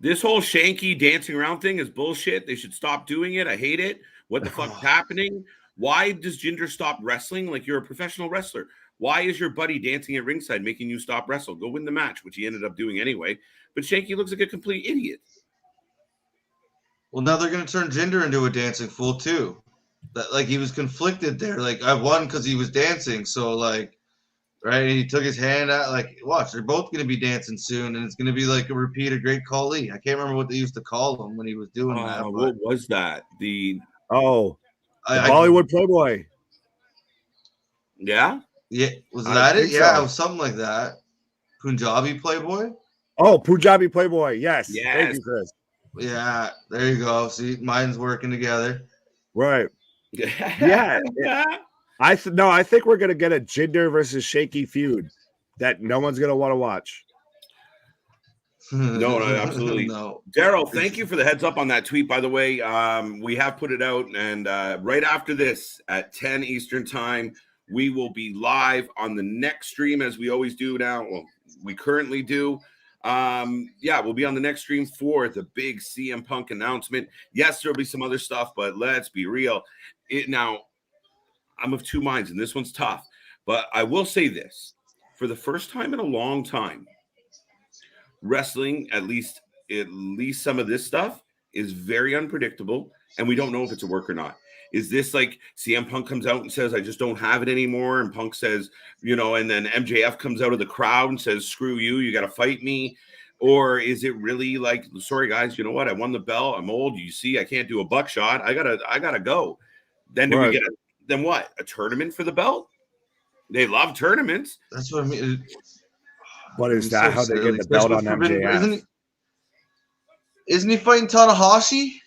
This whole Shanky dancing around thing is bullshit. They should stop doing it. I hate it. What the fuck is happening? Why does Jinder stop wrestling? Like, you're a professional wrestler. Why is your buddy dancing at ringside making you stop wrestle? Go win the match, which he ended up doing anyway. But Shanky looks like a complete idiot. Well, now they're going to turn Jinder into a dancing fool, too. That, like, he was conflicted there. Like, I won because he was dancing. So, like, right? And he took his hand out. Like, watch, they're both going to be dancing soon. And it's going to be like a repeat of Great Khali. I can't remember what they used to call him when he was doing that. But... What was that? Bollywood Playboy. Yeah? Yeah. Was that it? Yeah, it was something like that. Punjabi Playboy? Oh, Punjabi Playboy. Yes. Yes. Thank you, Chris. Yeah, there you go. See, mine's working together. Right. Yeah. I think we're gonna get a Jinder versus Shaky feud that no one's gonna want to watch. No, absolutely. No. Daryl, thank you for the heads up on that tweet, by the way. We have put it out, and right after this at 10 Eastern time, we will be live on the next stream as we always do now. Well, we currently do. Yeah, we'll be on the next stream for the big CM Punk announcement. Yes, there'll be some other stuff, but let's be real. Now, I'm of two minds, and this one's tough. But I will say this. For the first time in a long time, wrestling, at least some of this stuff, is very unpredictable, and we don't know if it's a work or not. Is this like CM Punk comes out and says, I just don't have it anymore, and Punk says, and then MJF comes out of the crowd and says, screw you, you got to fight me? Or is it really like, sorry guys, you know what? I won the belt. I'm old. You see, I can't do a buckshot. I gotta go. Then do we get then what? A tournament for the belt? They love tournaments. That's what I mean. But is that how they get the belt on MJF? Isn't he fighting Tanahashi?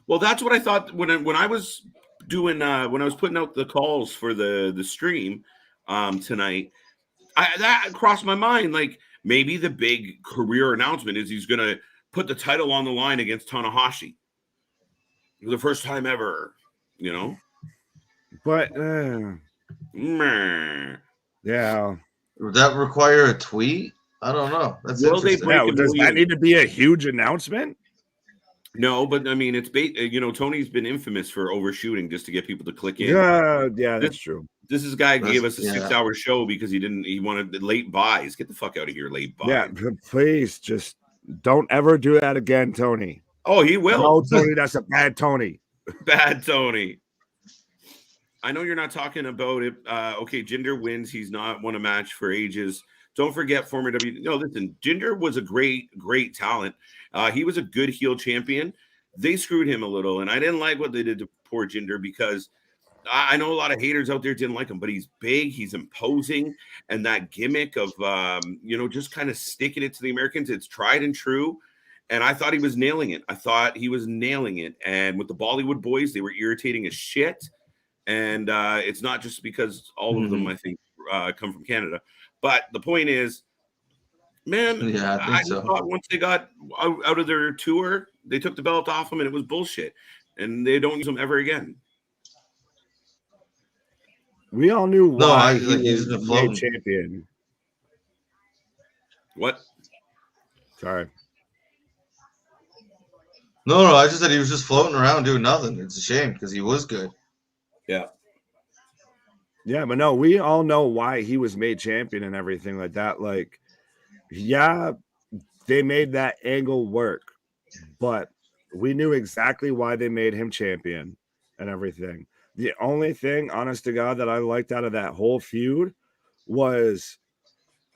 Well, that's what I thought when I was doing when I was putting out the calls for the stream tonight. That crossed my mind. Like maybe the big career announcement is he's going to put the title on the line against Tanahashi for the first time ever. But yeah. Would that require a tweet? I don't know. That's interesting. Does that need to be a huge announcement? No, but I mean, it's Tony's been infamous for overshooting just to get people to click in. Yeah, that's true. This is guy gave us a 6-hour show because he wanted late buys. Get the fuck out of here, late buys. Yeah, please just don't ever do that again, Tony. Oh, he will. No, Tony, that's a bad Tony. Bad Tony. I know you're not talking about it. Okay, Jinder wins. He's not won a match for ages. Don't forget former listen, Jinder was a great talent. He was a good heel champion. They screwed him a little, and I didn't like what they did to poor Jinder because I know a lot of haters out there didn't like him, but he's big, he's imposing, and that gimmick of just kind of sticking it to the Americans, it's tried and true. And I thought he was nailing it. And with the Bollywood boys, they were irritating as shit. And it's not just because all of them, I think, come from Canada. But the point is, man, I thought once they got out of their tour, they took the belt off them, and it was bullshit. And they don't use them ever again. We all knew why he's the made champion. What? Sorry. No, I just said he was just floating around doing nothing. It's a shame because he was good. Yeah. Yeah, but no, we all know why he was made champion and everything like that. Like, yeah, they made that angle work, but we knew exactly why they made him champion and everything. The only thing, honest to God, that I liked out of that whole feud was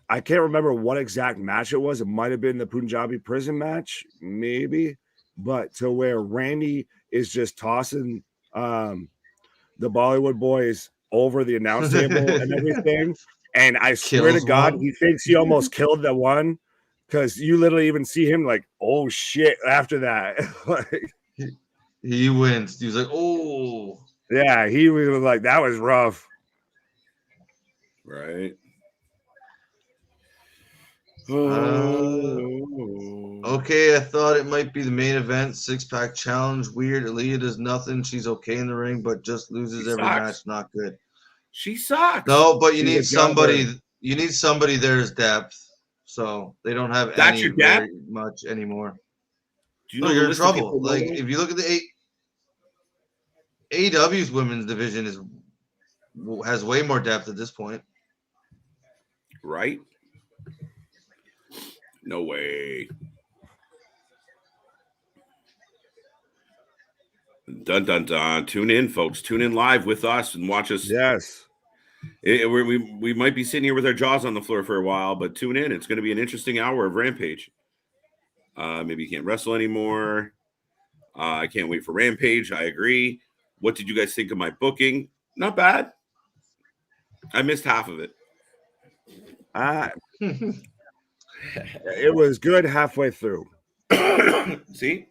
I can't remember what exact match it was. It might have been the Punjabi prison match, maybe, but to where Randy is just tossing the Bollywood boys over the announce table and everything. And I swear to God, he thinks he almost killed the one because you literally even see him like, oh shit, after that. Like, he wins. He was like, oh. Yeah, he was like, that was rough. Right. Okay, I thought it might be the main event, 6-pack challenge. Weird. Aaliyah does nothing. She's okay in the ring, but just loses every match. Not good. She sucks. No, but you need somebody. You need somebody there's depth. So they don't have very much anymore. Do you know you're in trouble. Like if you look at the AEW's women's division has way more depth at this point. Right? No way. Dun dun dun. Tune in, folks. Tune in live with us and watch us. Yes. We might be sitting here with our jaws on the floor for a while, but tune in. It's going to be an interesting hour of Rampage. Maybe you can't wrestle anymore. I can't wait for Rampage. I agree. What did you guys think of my booking? Not bad. I missed half of it. It was good halfway through. See?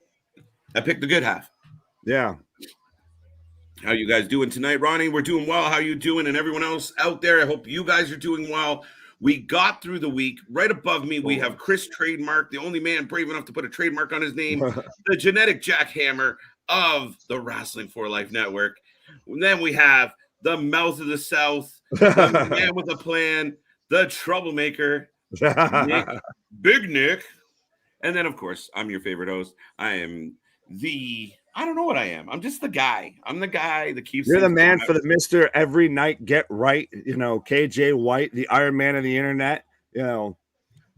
I picked the good half. Yeah. How you guys doing tonight, Ronnie? We're doing well. How you doing? And everyone else out there, I hope you guys are doing well. We got through the week. Right above me, we have Chris Trademark, the only man brave enough to put a trademark on his name, the genetic jackhammer of the Wrasslin for Life Network. And then we have the mouth of the South, the man with a plan, the troublemaker, Nick, Big Nick. And then, of course, I'm your favorite host. I am I don't know what I am. I'm just the guy. I'm the guy that keeps. You're the man for the Mr. Every Night Get Right. KJ White, the Iron Man of the internet. The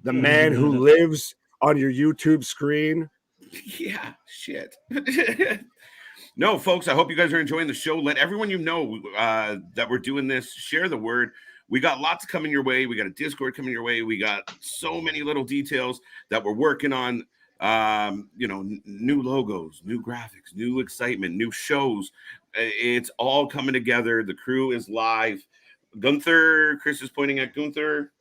man who lives on your YouTube screen. Yeah, shit. No, folks, I hope you guys are enjoying the show. Let everyone know that we're doing this. Share the word. We got lots coming your way. We got a Discord coming your way. We got so many little details that we're working on. New logos, new graphics, new excitement, new shows. It's all coming together. The crew is live. Gunther, Chris is pointing at Gunther.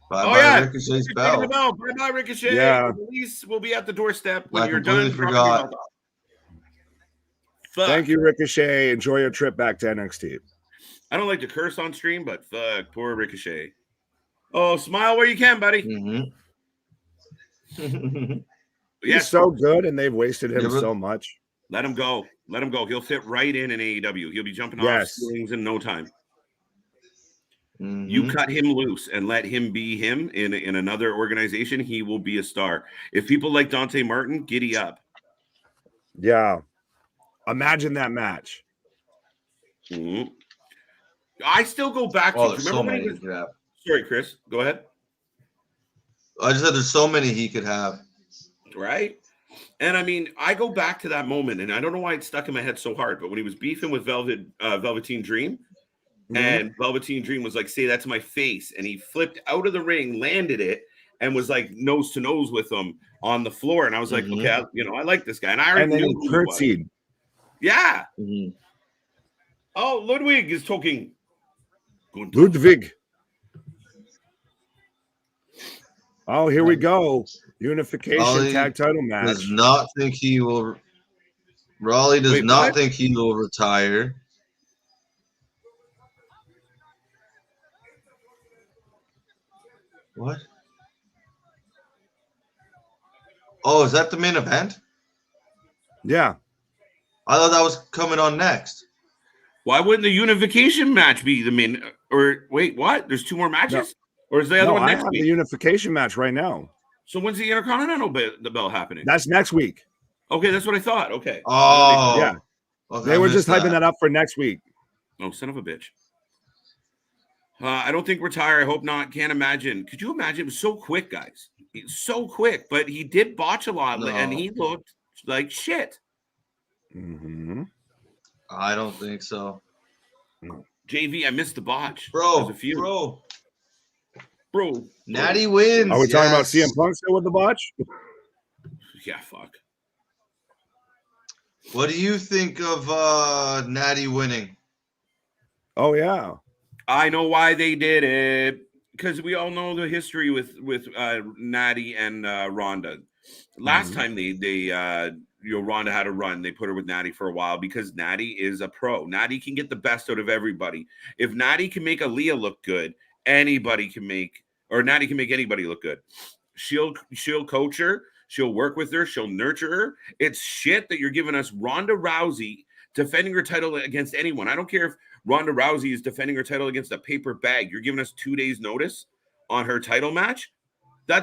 Bye, Ricochet's bell. Bye, Ricochet. Yeah. Release will be at the doorstep when I you're done. Forgot. Thank you, Ricochet. Enjoy your trip back to NXT. I don't like to curse on stream, but fuck, poor Ricochet. Oh, smile where you can, buddy. Mm-hmm. He's so good, and they've wasted him so much. Let him go. Let him go. He'll fit right in AEW. He'll be jumping off ceilings in no time. Mm-hmm. You cut him loose and let him be him in another organization, he will be a star. If people like Dante Martin, giddy up. Yeah. Imagine that match. Mm-hmm. I still go back to remember so many. Sorry, Chris. Go ahead. I just said there's so many he could have. Right? And I mean, I go back to that moment, and I don't know why it stuck in my head so hard, but when he was beefing with Velveteen Dream, and Velveteen Dream was like, say that to my face, and he flipped out of the ring, landed it, and was like nose to nose with him on the floor. And I was like, okay, I like this guy. And I already knew who he was. Yeah. Mm-hmm. Oh, Ludwig is talking. Ludwig. Oh, here we go. Unification tag title match. Does not think he will. Raleigh does not think he will retire. What? Oh, is that the main event? Yeah. I thought that was coming on next. Why wouldn't the unification match be the main? Or wait, what? There's two more matches? Or is the other one next week? The unification match right now. So when's the Intercontinental belt happening? That's next week. Okay, that's what I thought. Okay. Oh. Yeah. Okay, they were just hyping that up for next week. Oh, son of a bitch. I don't think retire. I hope not. Can't imagine. Could you imagine? It was so quick, guys. It's so quick, but he did botch a lot, and he looked like shit. Mm-hmm. I don't think so. JV, I missed the botch. Bro. Natty wins. Are we talking about CM Punk still with the botch? Yeah, fuck. What do you think of Natty winning? Oh, yeah. I know why they did it. Because we all know the history with Natty and Ronda. Last time they Ronda had a run, they put her with Natty for a while because Natty is a pro. Natty can get the best out of everybody. If Natty can make Aaliyah look good, Natty can make anybody look good. She'll coach her. She'll work with her. She'll nurture her. It's shit that you're giving us Ronda Rousey defending her title against anyone. I don't care if Ronda Rousey is defending her title against a paper bag. You're giving us 2 days notice on her title match.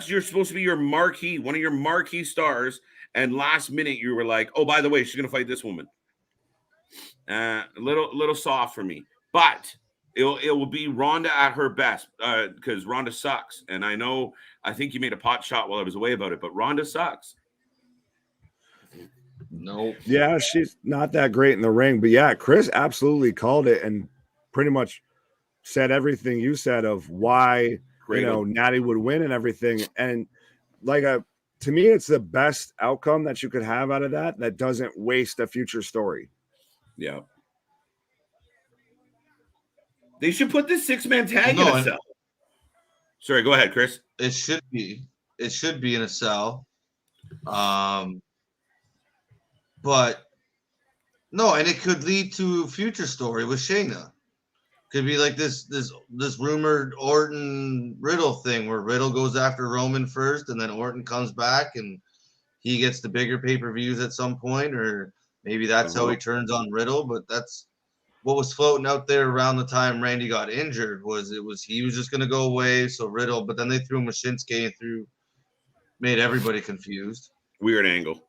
You're supposed to be your marquee, one of your marquee stars. And last minute you were like, oh, by the way, she's going to fight this woman. A little soft for me, but it will be Ronda at her best because Ronda sucks. And I think you made a pot shot while I was away about it, but Ronda sucks. No. Yeah, she's not that great in the ring, but yeah, Chris absolutely called it and pretty much said everything you said of why Natty would win and everything. And to me, it's the best outcome that you could have out of that doesn't waste a future story. Yeah. They should put this 6-man tag in a cell. Sorry, go ahead, Chris. It should be in a cell. But no, and it could lead to a future story with Shayna. Could be like this rumored Orton Riddle thing where Riddle goes after Roman first and then Orton comes back and he gets the bigger pay-per-views at some point, or maybe that's how he turns on Riddle, but that's what was floating out there around the time Randy got injured was he was just going to go away. So Riddle, but then they threw him with Shinsuke and made everybody confused. Weird angle.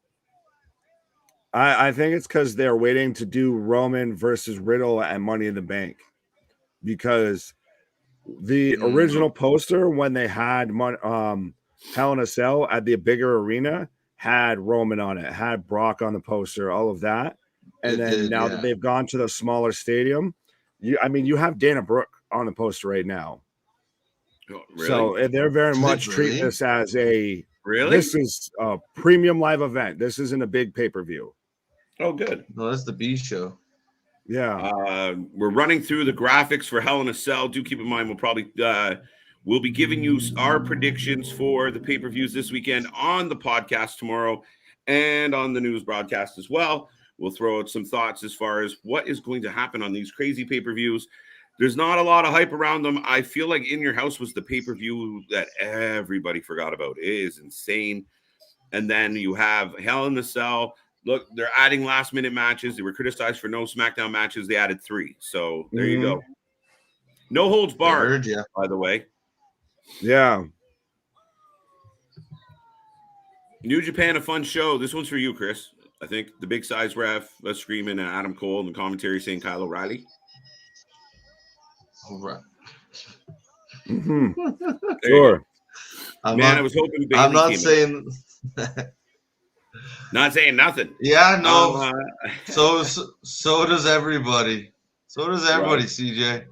I think it's because they're waiting to do Roman versus Riddle at Money in the Bank, because the original poster when they had Hell in a Cell at the bigger arena had Roman on it, had Brock on the poster, all of that. And then now that they've gone to the smaller stadium, you have Dana Brooke on the poster right now. Oh, really? So they're very much treating this as a this is a premium live event. This isn't a big pay-per-view. Oh, good. No, that's the B show. Yeah. We're running through the graphics for Hell in a Cell. Do keep in mind we'll be giving you our predictions for the pay-per-views this weekend on the podcast tomorrow and on the news broadcast as well. We'll throw out some thoughts as far as what is going to happen on these crazy pay-per-views. There's not a lot of hype around them. I feel like In Your House was the pay-per-view that everybody forgot about. It is insane. And then you have Hell in a Cell. Look, they're adding last-minute matches. They were criticized for no SmackDown matches. They added 3. So there you go. No holds barred, by the way. Yeah. New Japan, a fun show. This one's for you, Chris. I think the big size ref, us screaming at Adam Cole and the commentary saying Kyle O'Reilly. All right. Sure. I was hoping Bayley I'm not saying... Not saying nothing. Yeah, no. So does everybody. So does everybody, Right. CJ.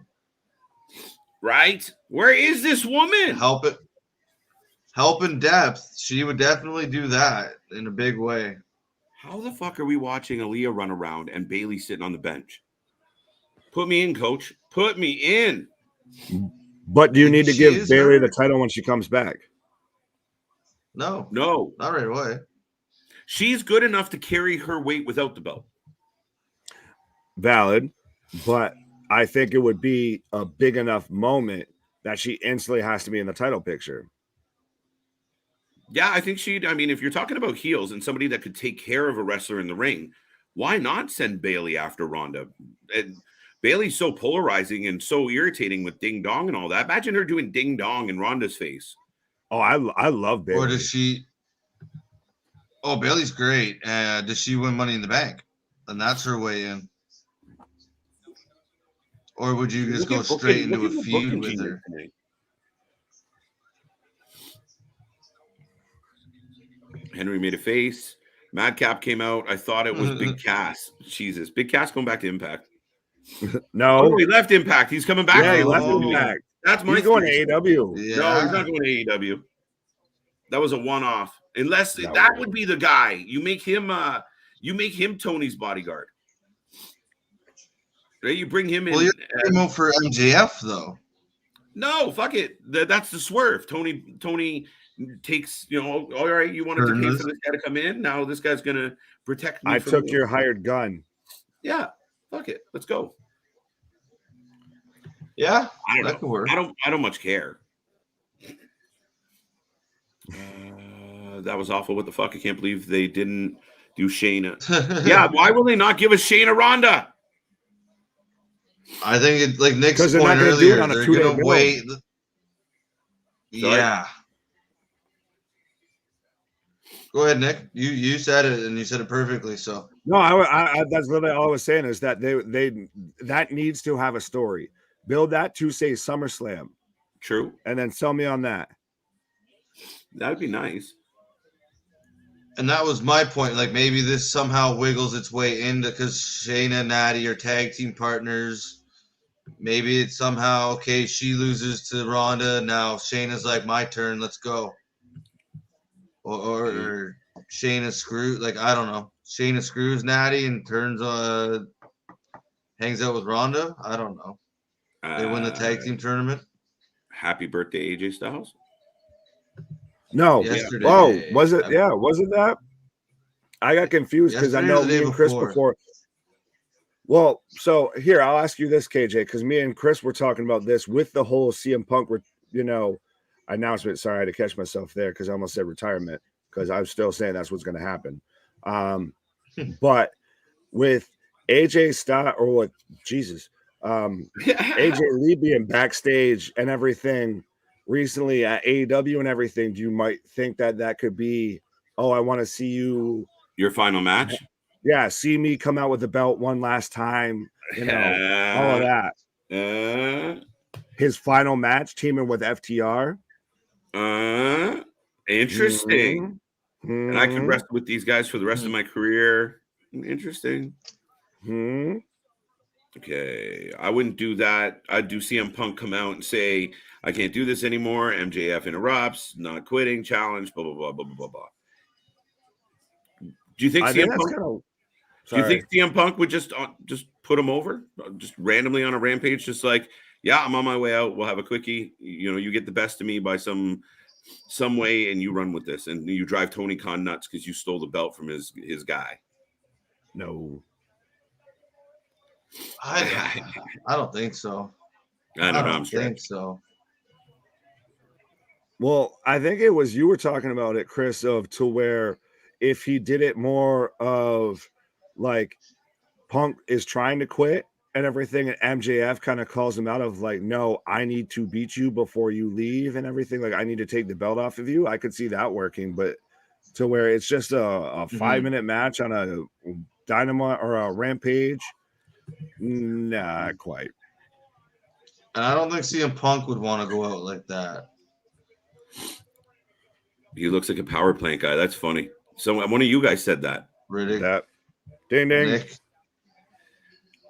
Right? Where is this woman? Help in depth. She would definitely do that in a big way. How the fuck are we watching Aaliyah run around and Bayley sitting on the bench? Put me in, coach. Put me in. But do you need to give Bayley the title when she comes back? No, not right away. She's good enough to carry her weight without the belt. Valid, but I think it would be a big enough moment that she instantly has to be in the title picture. Yeah, I think if you're talking about heels and somebody that could take care of a wrestler in the ring, why not send Bayley after Ronda? And Bayley's so polarizing and so irritating with ding dong and all that. Imagine her doing ding dong in Ronda's face. Oh, I love Bayley. Or does she? Oh, Bayley's great. Does she win Money in the Bank? And that's her way in. Or would you just go straight into a feud with her? Henry made a face. Madcap came out. I thought it was Big Cass. Jesus. Big Cass going back to Impact. No. Oh, he left Impact. He's coming back. Yeah, he left Impact. That's my He's going to AEW. Yeah. No, he's not going to AEW. That was a one-off. Unless that would be the guy. You make him Tony's bodyguard. Right? You bring him in. Well, you're talking about for MJF though. No, fuck it. That's the swerve. Tony takes, all right, you wanted to pay for this guy to come in. Now this guy's gonna protect me. I took your hired gun. Yeah, fuck it. Let's go. Yeah, I don't know. Could work. I don't much care. That was awful. What the fuck? I can't believe they didn't do Shayna. Yeah, why will they not give us Shayna Ronda? I think it's like Nick's point not gonna earlier. do it on a They're 2-day gonna wait. Sorry? Go ahead, Nick. You said it, and you said it perfectly. So no, I that's really all I was saying is that they that needs to have a story. Build that to say SummerSlam. True. And then sell me on that. That would be nice. And that was my point. Like maybe this somehow wiggles its way into because Shayna and Natty are tag team partners. Maybe it's somehow okay. She loses to Ronda. Now Shayna's like, my turn. Let's go. Or Shayna screws. Like I don't know. Shayna screws Natty and turns hangs out with Ronda. I don't know. They win the tag team tournament. Happy birthday, AJ Styles. No. Yesterday. Oh, was it? Yeah, wasn't that? I got confused because I know me and Chris before. Well, so here, I'll ask you this, KJ, because me and Chris were talking about this with the whole CM Punk, announcement. Sorry, I had to catch myself there because I almost said retirement because I was still saying that's what's going to happen. But with AJ Styles or what? Jesus, AJ Lee being backstage and everything recently at AEW and everything. You might think that could be, oh, I want to see you. Your final match? Yeah, see me come out with the belt one last time. You know, all of that. His final match, teaming with FTR. Interesting. And I could wrestle with these guys for the rest of my career. Interesting. Okay, I wouldn't do that. I'd do CM Punk come out and say, I can't do this anymore. MJF interrupts, not quitting, challenge, blah, blah, blah, blah, blah, blah. Do you think CM Punk? Do you think CM Punk would just put him over, just randomly on a rampage, just like, yeah, I'm on my way out. We'll have a quickie. You know, you get the best of me by some way, and you run with this, and you drive Tony Khan nuts because you stole the belt from his guy. No, I don't think so. I don't think so. Well, I think it was you were talking about it, Chris, of to where if he did it more of like Punk is trying to quit and everything, and MJF kind of calls him out of like, no, I need to beat you before you leave and everything. Like, I need to take the belt off of you. I could see that working, but to where it's just a 5-minute match on a Dynamite or a Rampage, not quite. And I don't think CM Punk would want to go out like that. He looks like a power plant guy. That's funny. So one of you guys said that. Riddick. That ding ding. Nick.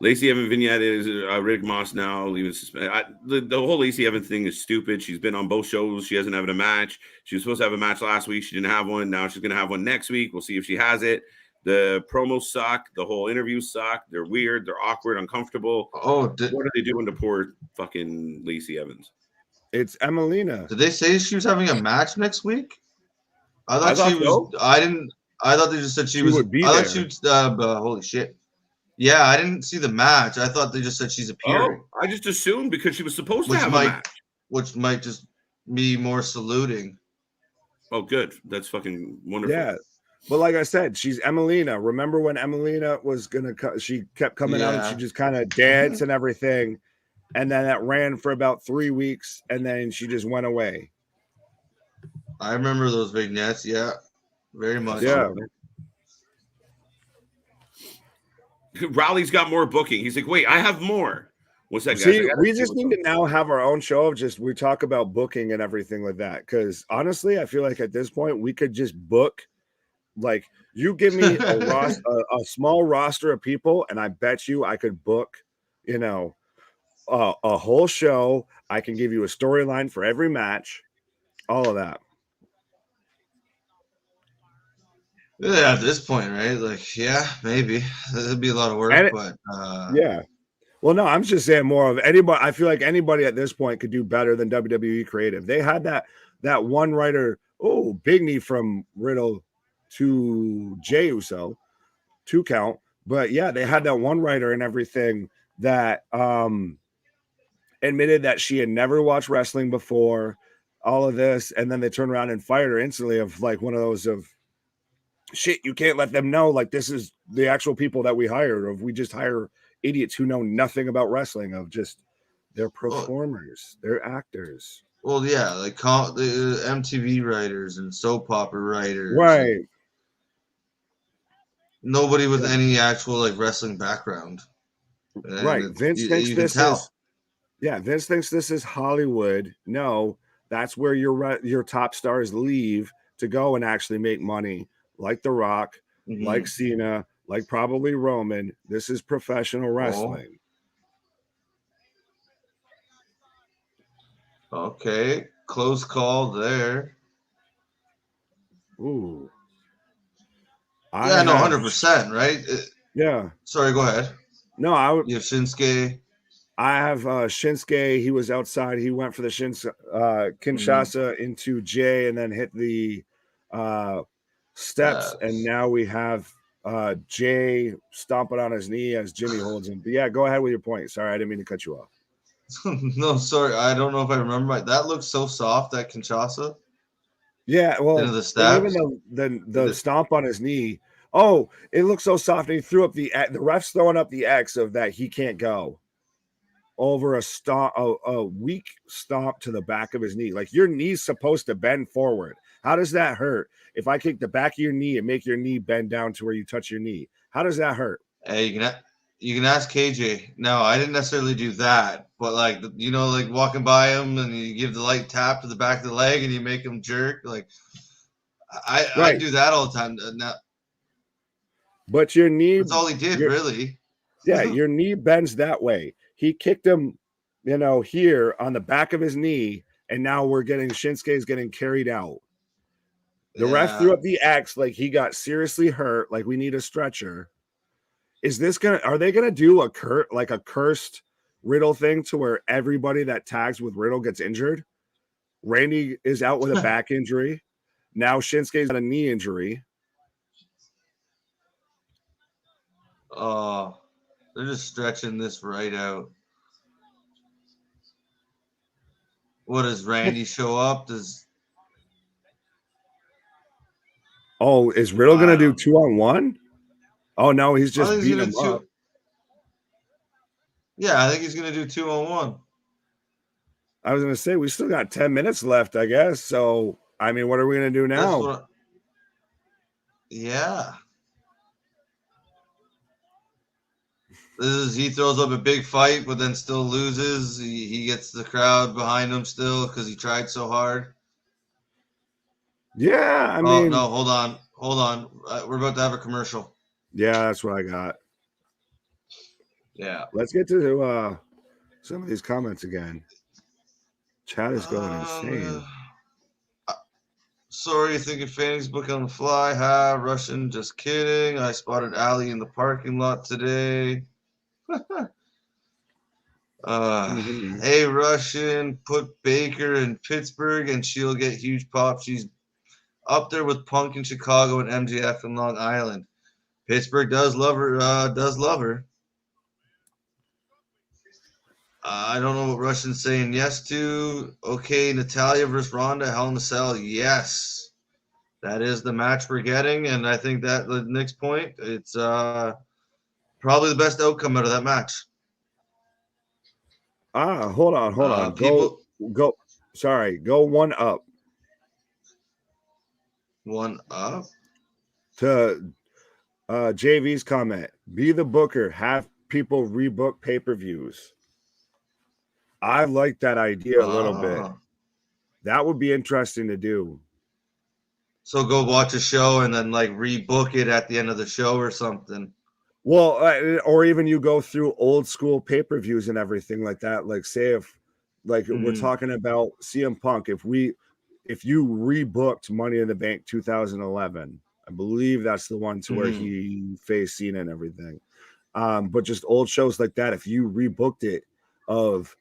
Lacey Evans vignette is Riddick Moss now leaving suspended. The whole Lacey Evans thing is stupid. She's been on both shows. She hasn't had a match. She was supposed to have a match last week. She didn't have one. Now she's going to have one next week. We'll see if she has it. The promos suck. The whole interviews suck. They're weird. They're awkward, uncomfortable. Oh, what are they doing to poor fucking Lacey Evans? It's Emelina. Did they say she was having a match next week? I thought she was. So. I thought they just said she was. Would be I there. thought she was. Holy shit. Yeah, I didn't see the match. I thought they just said she's appearing. Oh, I just assumed because she was supposed to have a match. Which might just be more saluting. Oh, good. That's fucking wonderful. Yeah. But like I said, she's Emelina. Remember when Emelina was going to she kept coming out and she just kind of danced and everything. And then that ran for about 3 weeks and then she just went away. I remember those vignettes. Yeah, very much. Yeah. Rowley's got more booking. He's like, wait, I have more. What's that, guys? See, we just need to now have our own show of just we talk about booking and everything like that. Because honestly, I feel like at this point we could just book. Like, you give me a small roster of people, and I bet you I could book, you know, a whole show. I can give you a storyline for every match, all of that. Yeah, at this point, right? Like, yeah, maybe it'd be a lot of work, but yeah. Well, no, I'm just saying more of anybody. I feel like anybody at this point could do better than WWE Creative. They had that one writer, Big Knee from Riddle to Jey Uso, 2 count. But yeah, they had that one writer and everything that admitted that she had never watched wrestling before, all of this, and then they turned around and fired her instantly of like one of those of shit, you can't let them know like this is the actual people that we hired, or if we just hire idiots who know nothing about wrestling, of just they're performers, they're actors. Well, yeah, like the MTV writers and soap opera writers, right? Nobody with any actual like wrestling background, right? Vince thinks this is Vince thinks this is Hollywood. No, that's where your top stars leave to go and actually make money. Like The Rock, like Cena, like probably Roman. This is professional wrestling. Okay, close call there. Ooh. Yeah, no, 100%, right? Yeah. Sorry, go ahead. No, you have Shinsuke. I have Shinsuke. He was outside. He went for the Kinshasa into Jay and then hit the steps, and now we have Jay stomping on his knee as Jimmy holds him. But yeah, go ahead with your point. Sorry, I didn't mean to cut you off. No, sorry, I don't know if I remember right. That looks so soft, that Kinshasa. Yeah, well, the steps. even the stomp on his knee Oh, it looks so soft. And he threw up the ref's throwing up the X of that he can't go over a weak stomp to the back of his knee. Like your knee's supposed to bend forward. How does that hurt? If I kick the back of your knee and make your knee bend down to where you touch your knee, how does that hurt? Hey, you can ask KJ. No, I didn't necessarily do that, but like like walking by him and you give the light tap to the back of the leg and you make him jerk. Like I do that all the time. Now, but your knee. That's all he did, really. Yeah, your knee bends that way. He kicked him, here on the back of his knee, and now Shinsuke's getting carried out. The ref threw up the X like he got seriously hurt, like we need a stretcher. Are they gonna do a cursed Riddle thing to where everybody that tags with Riddle gets injured? Randy is out with a back injury. Now Shinsuke's got a knee injury. Oh, they're just stretching this right out. What does Randy show up? Is Riddle gonna do 2-on-1? Oh no, he's just beating him up. Yeah, I think he's gonna do 2-on-1. I was gonna say we still got 10 minutes left, I guess. So I mean, what are we gonna do now? Yeah. He throws up a big fight, but then still loses. He gets the crowd behind him still because he tried so hard. Yeah, I mean. No, hold on. We're about to have a commercial. Yeah, that's what I got. Yeah. Let's get to some of these comments again. Chat is going insane. Sorry, thinking Fanny's book on the fly. Ha, Russian, just kidding. I spotted Allie in the parking lot today. Hey, Russian, put Baker in Pittsburgh and she'll get huge pop. She's up there with Punk in Chicago and MJF in Long Island. Pittsburgh does love her. I don't know what Russian's saying yes to. Okay, Natalya versus Ronda, Hell in a Cell. Yes. That is the match we're getting, and I think that the next point, it's probably the best outcome out of that match. Hold on. Go. Sorry, go one up. One up? To JV's comment. Be the booker. Have people rebook pay-per-views. I like that idea a little bit. That would be interesting to do. So go watch a show and then like rebook it at the end of the show or something. Well, or even you go through old school pay-per-views and everything like that. Like say if we're talking about CM Punk, if you rebooked Money in the Bank 2011, I believe that's the one to where he faced Cena and everything. But just old shows like that, if you rebooked it, of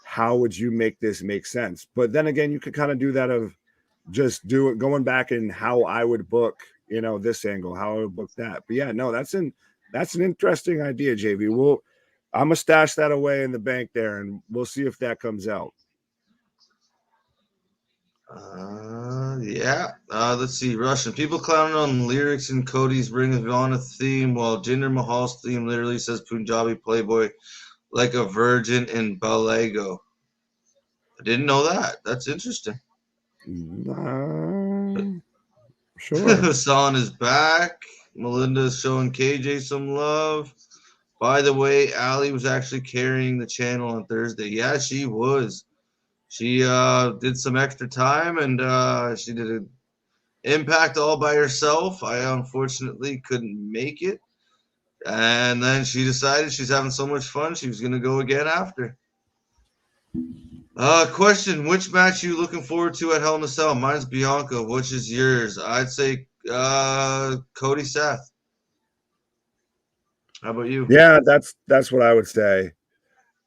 how would you make this make sense? But then again, you could kind of do that of just do it going back and how I would book, this angle, how I would book that. But yeah, no, that's an interesting idea, JV. I'm gonna stash that away in the bank there, and we'll see if that comes out. Yeah. Let's see. Russian people clowning on lyrics in Cody's Ring of Honor theme, while Jinder Mahal's theme literally says Punjabi Playboy like a virgin in Balago. I didn't know that. That's interesting. Sure. Hassan is back. Melinda is showing KJ some love. By the way, Allie was actually carrying the channel on Thursday. Yeah, she was. She did some extra time, and she did an Impact all by herself. I unfortunately couldn't make it. And then she decided she's having so much fun, she was going to go again after. Question, which match are you looking forward to at Hell in a Cell? Mine's Bianca. Which is yours? I'd say Cody Seth. How about you? Yeah, that's what I would say.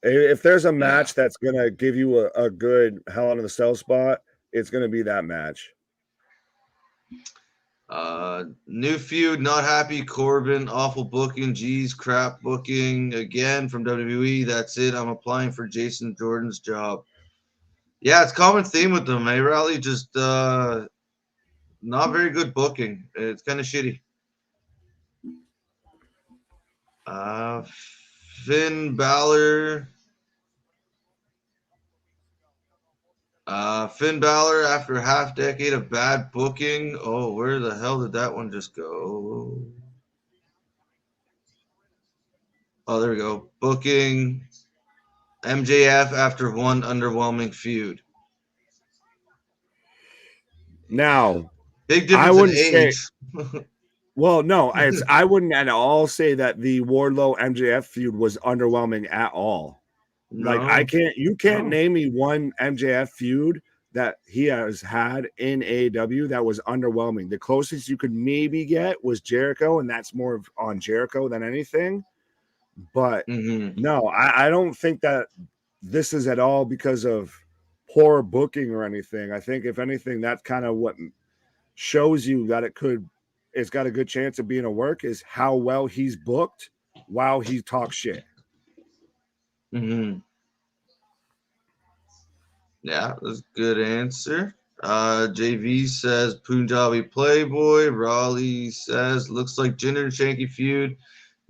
If there's a match that's going to give you a good Hell in a Cell spot, it's going to be that match. New feud, not happy. Corbin, awful booking. Geez, crap booking again from WWE. That's it. I'm applying for Jason Jordan's job. Yeah, it's common theme with them. Hey, Raleigh, just not very good booking. It's kind of shitty. Finn Balor. Finn Balor after a half decade of bad booking. Oh, where the hell did that one just go? Oh, there we go. Booking MJF after one underwhelming feud. Now, Big I difference in wouldn't say. age. Well, no, I wouldn't at all say that the Wardlow MJF feud was underwhelming at all. Like you can't name me one MJF feud that he has had in AEW that was underwhelming. The closest you could maybe get was Jericho, and that's more on Jericho than anything. But no, I don't think that this is at all because of poor booking or anything. I think if anything, that's kind of what shows you that it's got a good chance of being a work is how well he's booked while he talks shit. Yeah, that's a good answer. JV says Punjabi Playboy. Raleigh says looks like Jinder and Shanky feud.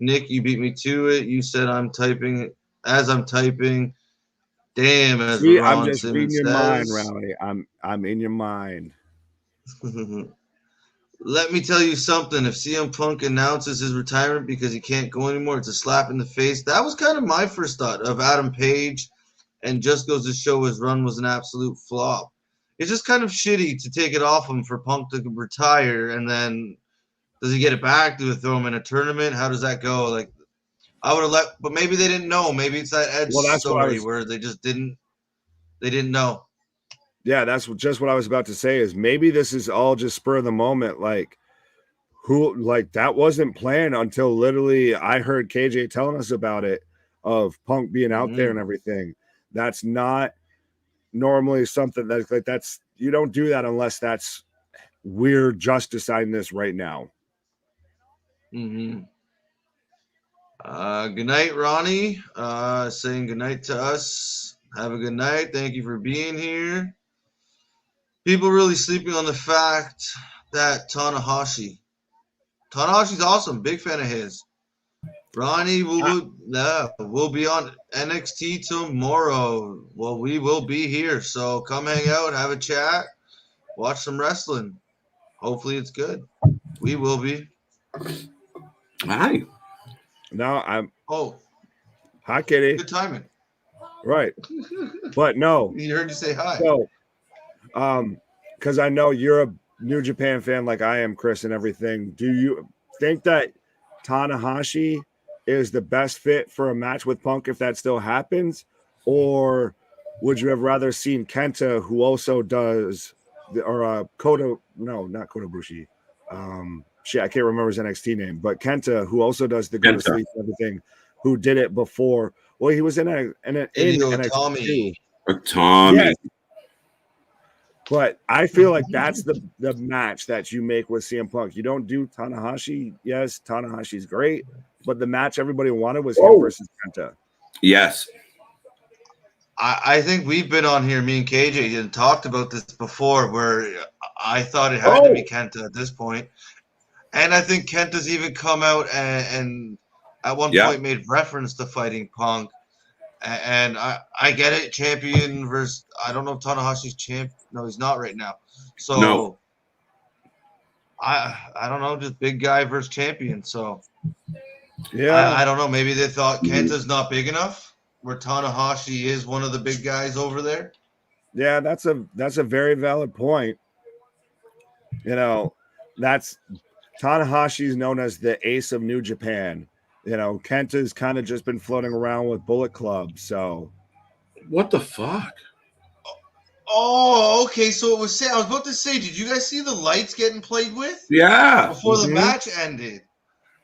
Nick, you beat me to it. You said I'm typing as I'm typing. Damn, as See, Ron I'm just Simmons reading your mind, says. Rowdy. I'm in your mind. Let me tell you something. If CM Punk announces his retirement because he can't go anymore, it's a slap in the face. That was kind of my first thought of Adam Page, and just goes to show his run was an absolute flop. It's just kind of shitty to take it off him for Punk to retire, and then does he get it back? Do they throw him in a tournament? How does that go? Like, I would have but maybe they didn't know. Maybe it's that Edge story where they just didn't know. Yeah, that's just what I was about to say is maybe this is all just spur of the moment. Like that wasn't planned until literally I heard KJ telling us about it of Punk being out there and everything. That's not normally something that's you don't do that unless that's we're just deciding this right now. Good night, Ronnie. Saying good night to us. Have a good night. Thank you for being here. People really sleeping on the fact that Tanahashi's awesome. Big fan of his. Ronnie will be on NXT tomorrow. Well, we will be here. So come hang out, have a chat, watch some wrestling. Hopefully it's good. We will be. Hi. No, Oh. Hi, Kitty. Good timing. Right. But no. You heard you say hi. So, because I know you're a New Japan fan like I am, Chris, and everything. Do you think that Tanahashi is the best fit for a match with Punk if that still happens? Or would you have rather seen Kenta, who also does, or Kota, no, not Kota Bushi. Shit, I can't remember his NXT name, but Kenta, who also does the go to sleep and everything, who did it before. Well, he was in NXT too. Tommy. Yes. But I feel like that's the match that you make with CM Punk. You don't do Tanahashi. Yes, Tanahashi's great, but the match everybody wanted was him versus Kenta. Yes. I think we've been on here, me and KJ, and talked about this before, where I thought it had to be Kenta at this point. And I think Kenta's even come out and at one point made reference to fighting Punk. And I get it, champion versus – I don't know if Tanahashi's champ. No, he's not right now. So no. I don't know, just big guy versus champion. So yeah, I don't know. Maybe they thought Kenta's not big enough, where Tanahashi is one of the big guys over there. Yeah, that's a very valid point. You know, Tanahashi's known as the ace of New Japan. You know, Kenta's kind of just been floating around with Bullet Club. So, what the fuck? Oh, okay. So it was. I was about to say, did you guys see the lights getting played with? Yeah. Before the match ended,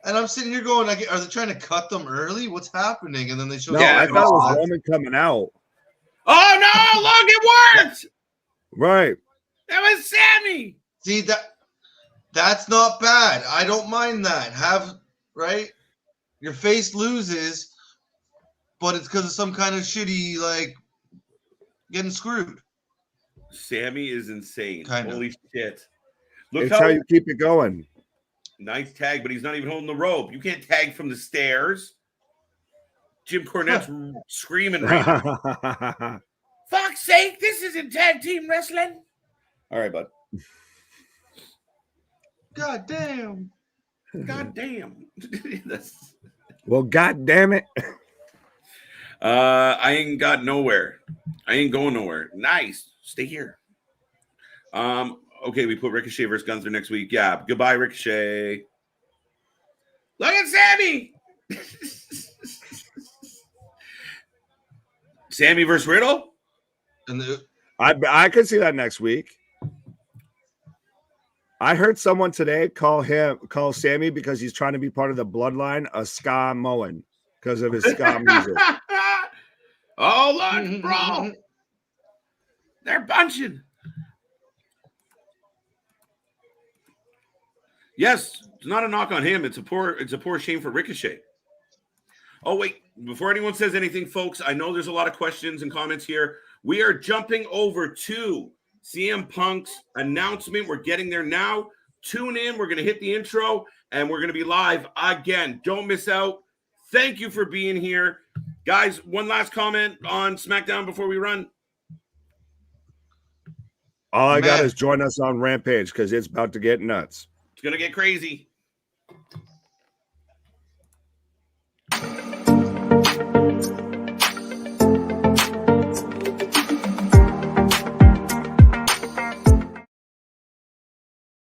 and I'm sitting here going, are they trying to cut them early? What's happening? And then they show. No, I thought it was Roman coming out. Oh no! Look, it worked. Right. That was Sammy. See that's not bad. I don't mind that. Right. Your face loses, but it's because of some kind of shitty, like, getting screwed. Sammy is insane. Kind of. Holy shit. Look it's how you keep it going. Nice tag, but he's not even holding the rope. You can't tag from the stairs. Jim Cornette's screaming right now. Fuck's sake, this isn't tag team wrestling. All right, bud. God damn. God damn. Well, god damn it. I ain't got nowhere. I ain't going nowhere. Nice. Stay here. Okay, we put Ricochet versus Gunther next week. Yeah. Goodbye, Ricochet. Look at Sammy. Sammy versus Riddle? And I could see that next week. I heard someone today call Sammy because he's trying to be part of the bloodline a ska Moen because of his ska music. Oh, look, bro. They're bunching. Yes, it's not a knock on him. It's a poor shame for Ricochet. Oh, wait. Before anyone says anything, folks, I know there's a lot of questions and comments here. We are jumping over to CM Punk's announcement. We're getting there now. Tune in. We're going to hit the intro, and we're going to be live again. Don't miss out. Thank you for being here. Guys, one last comment on SmackDown before we run. All I got is join us on Rampage because it's about to get nuts. It's going to get crazy.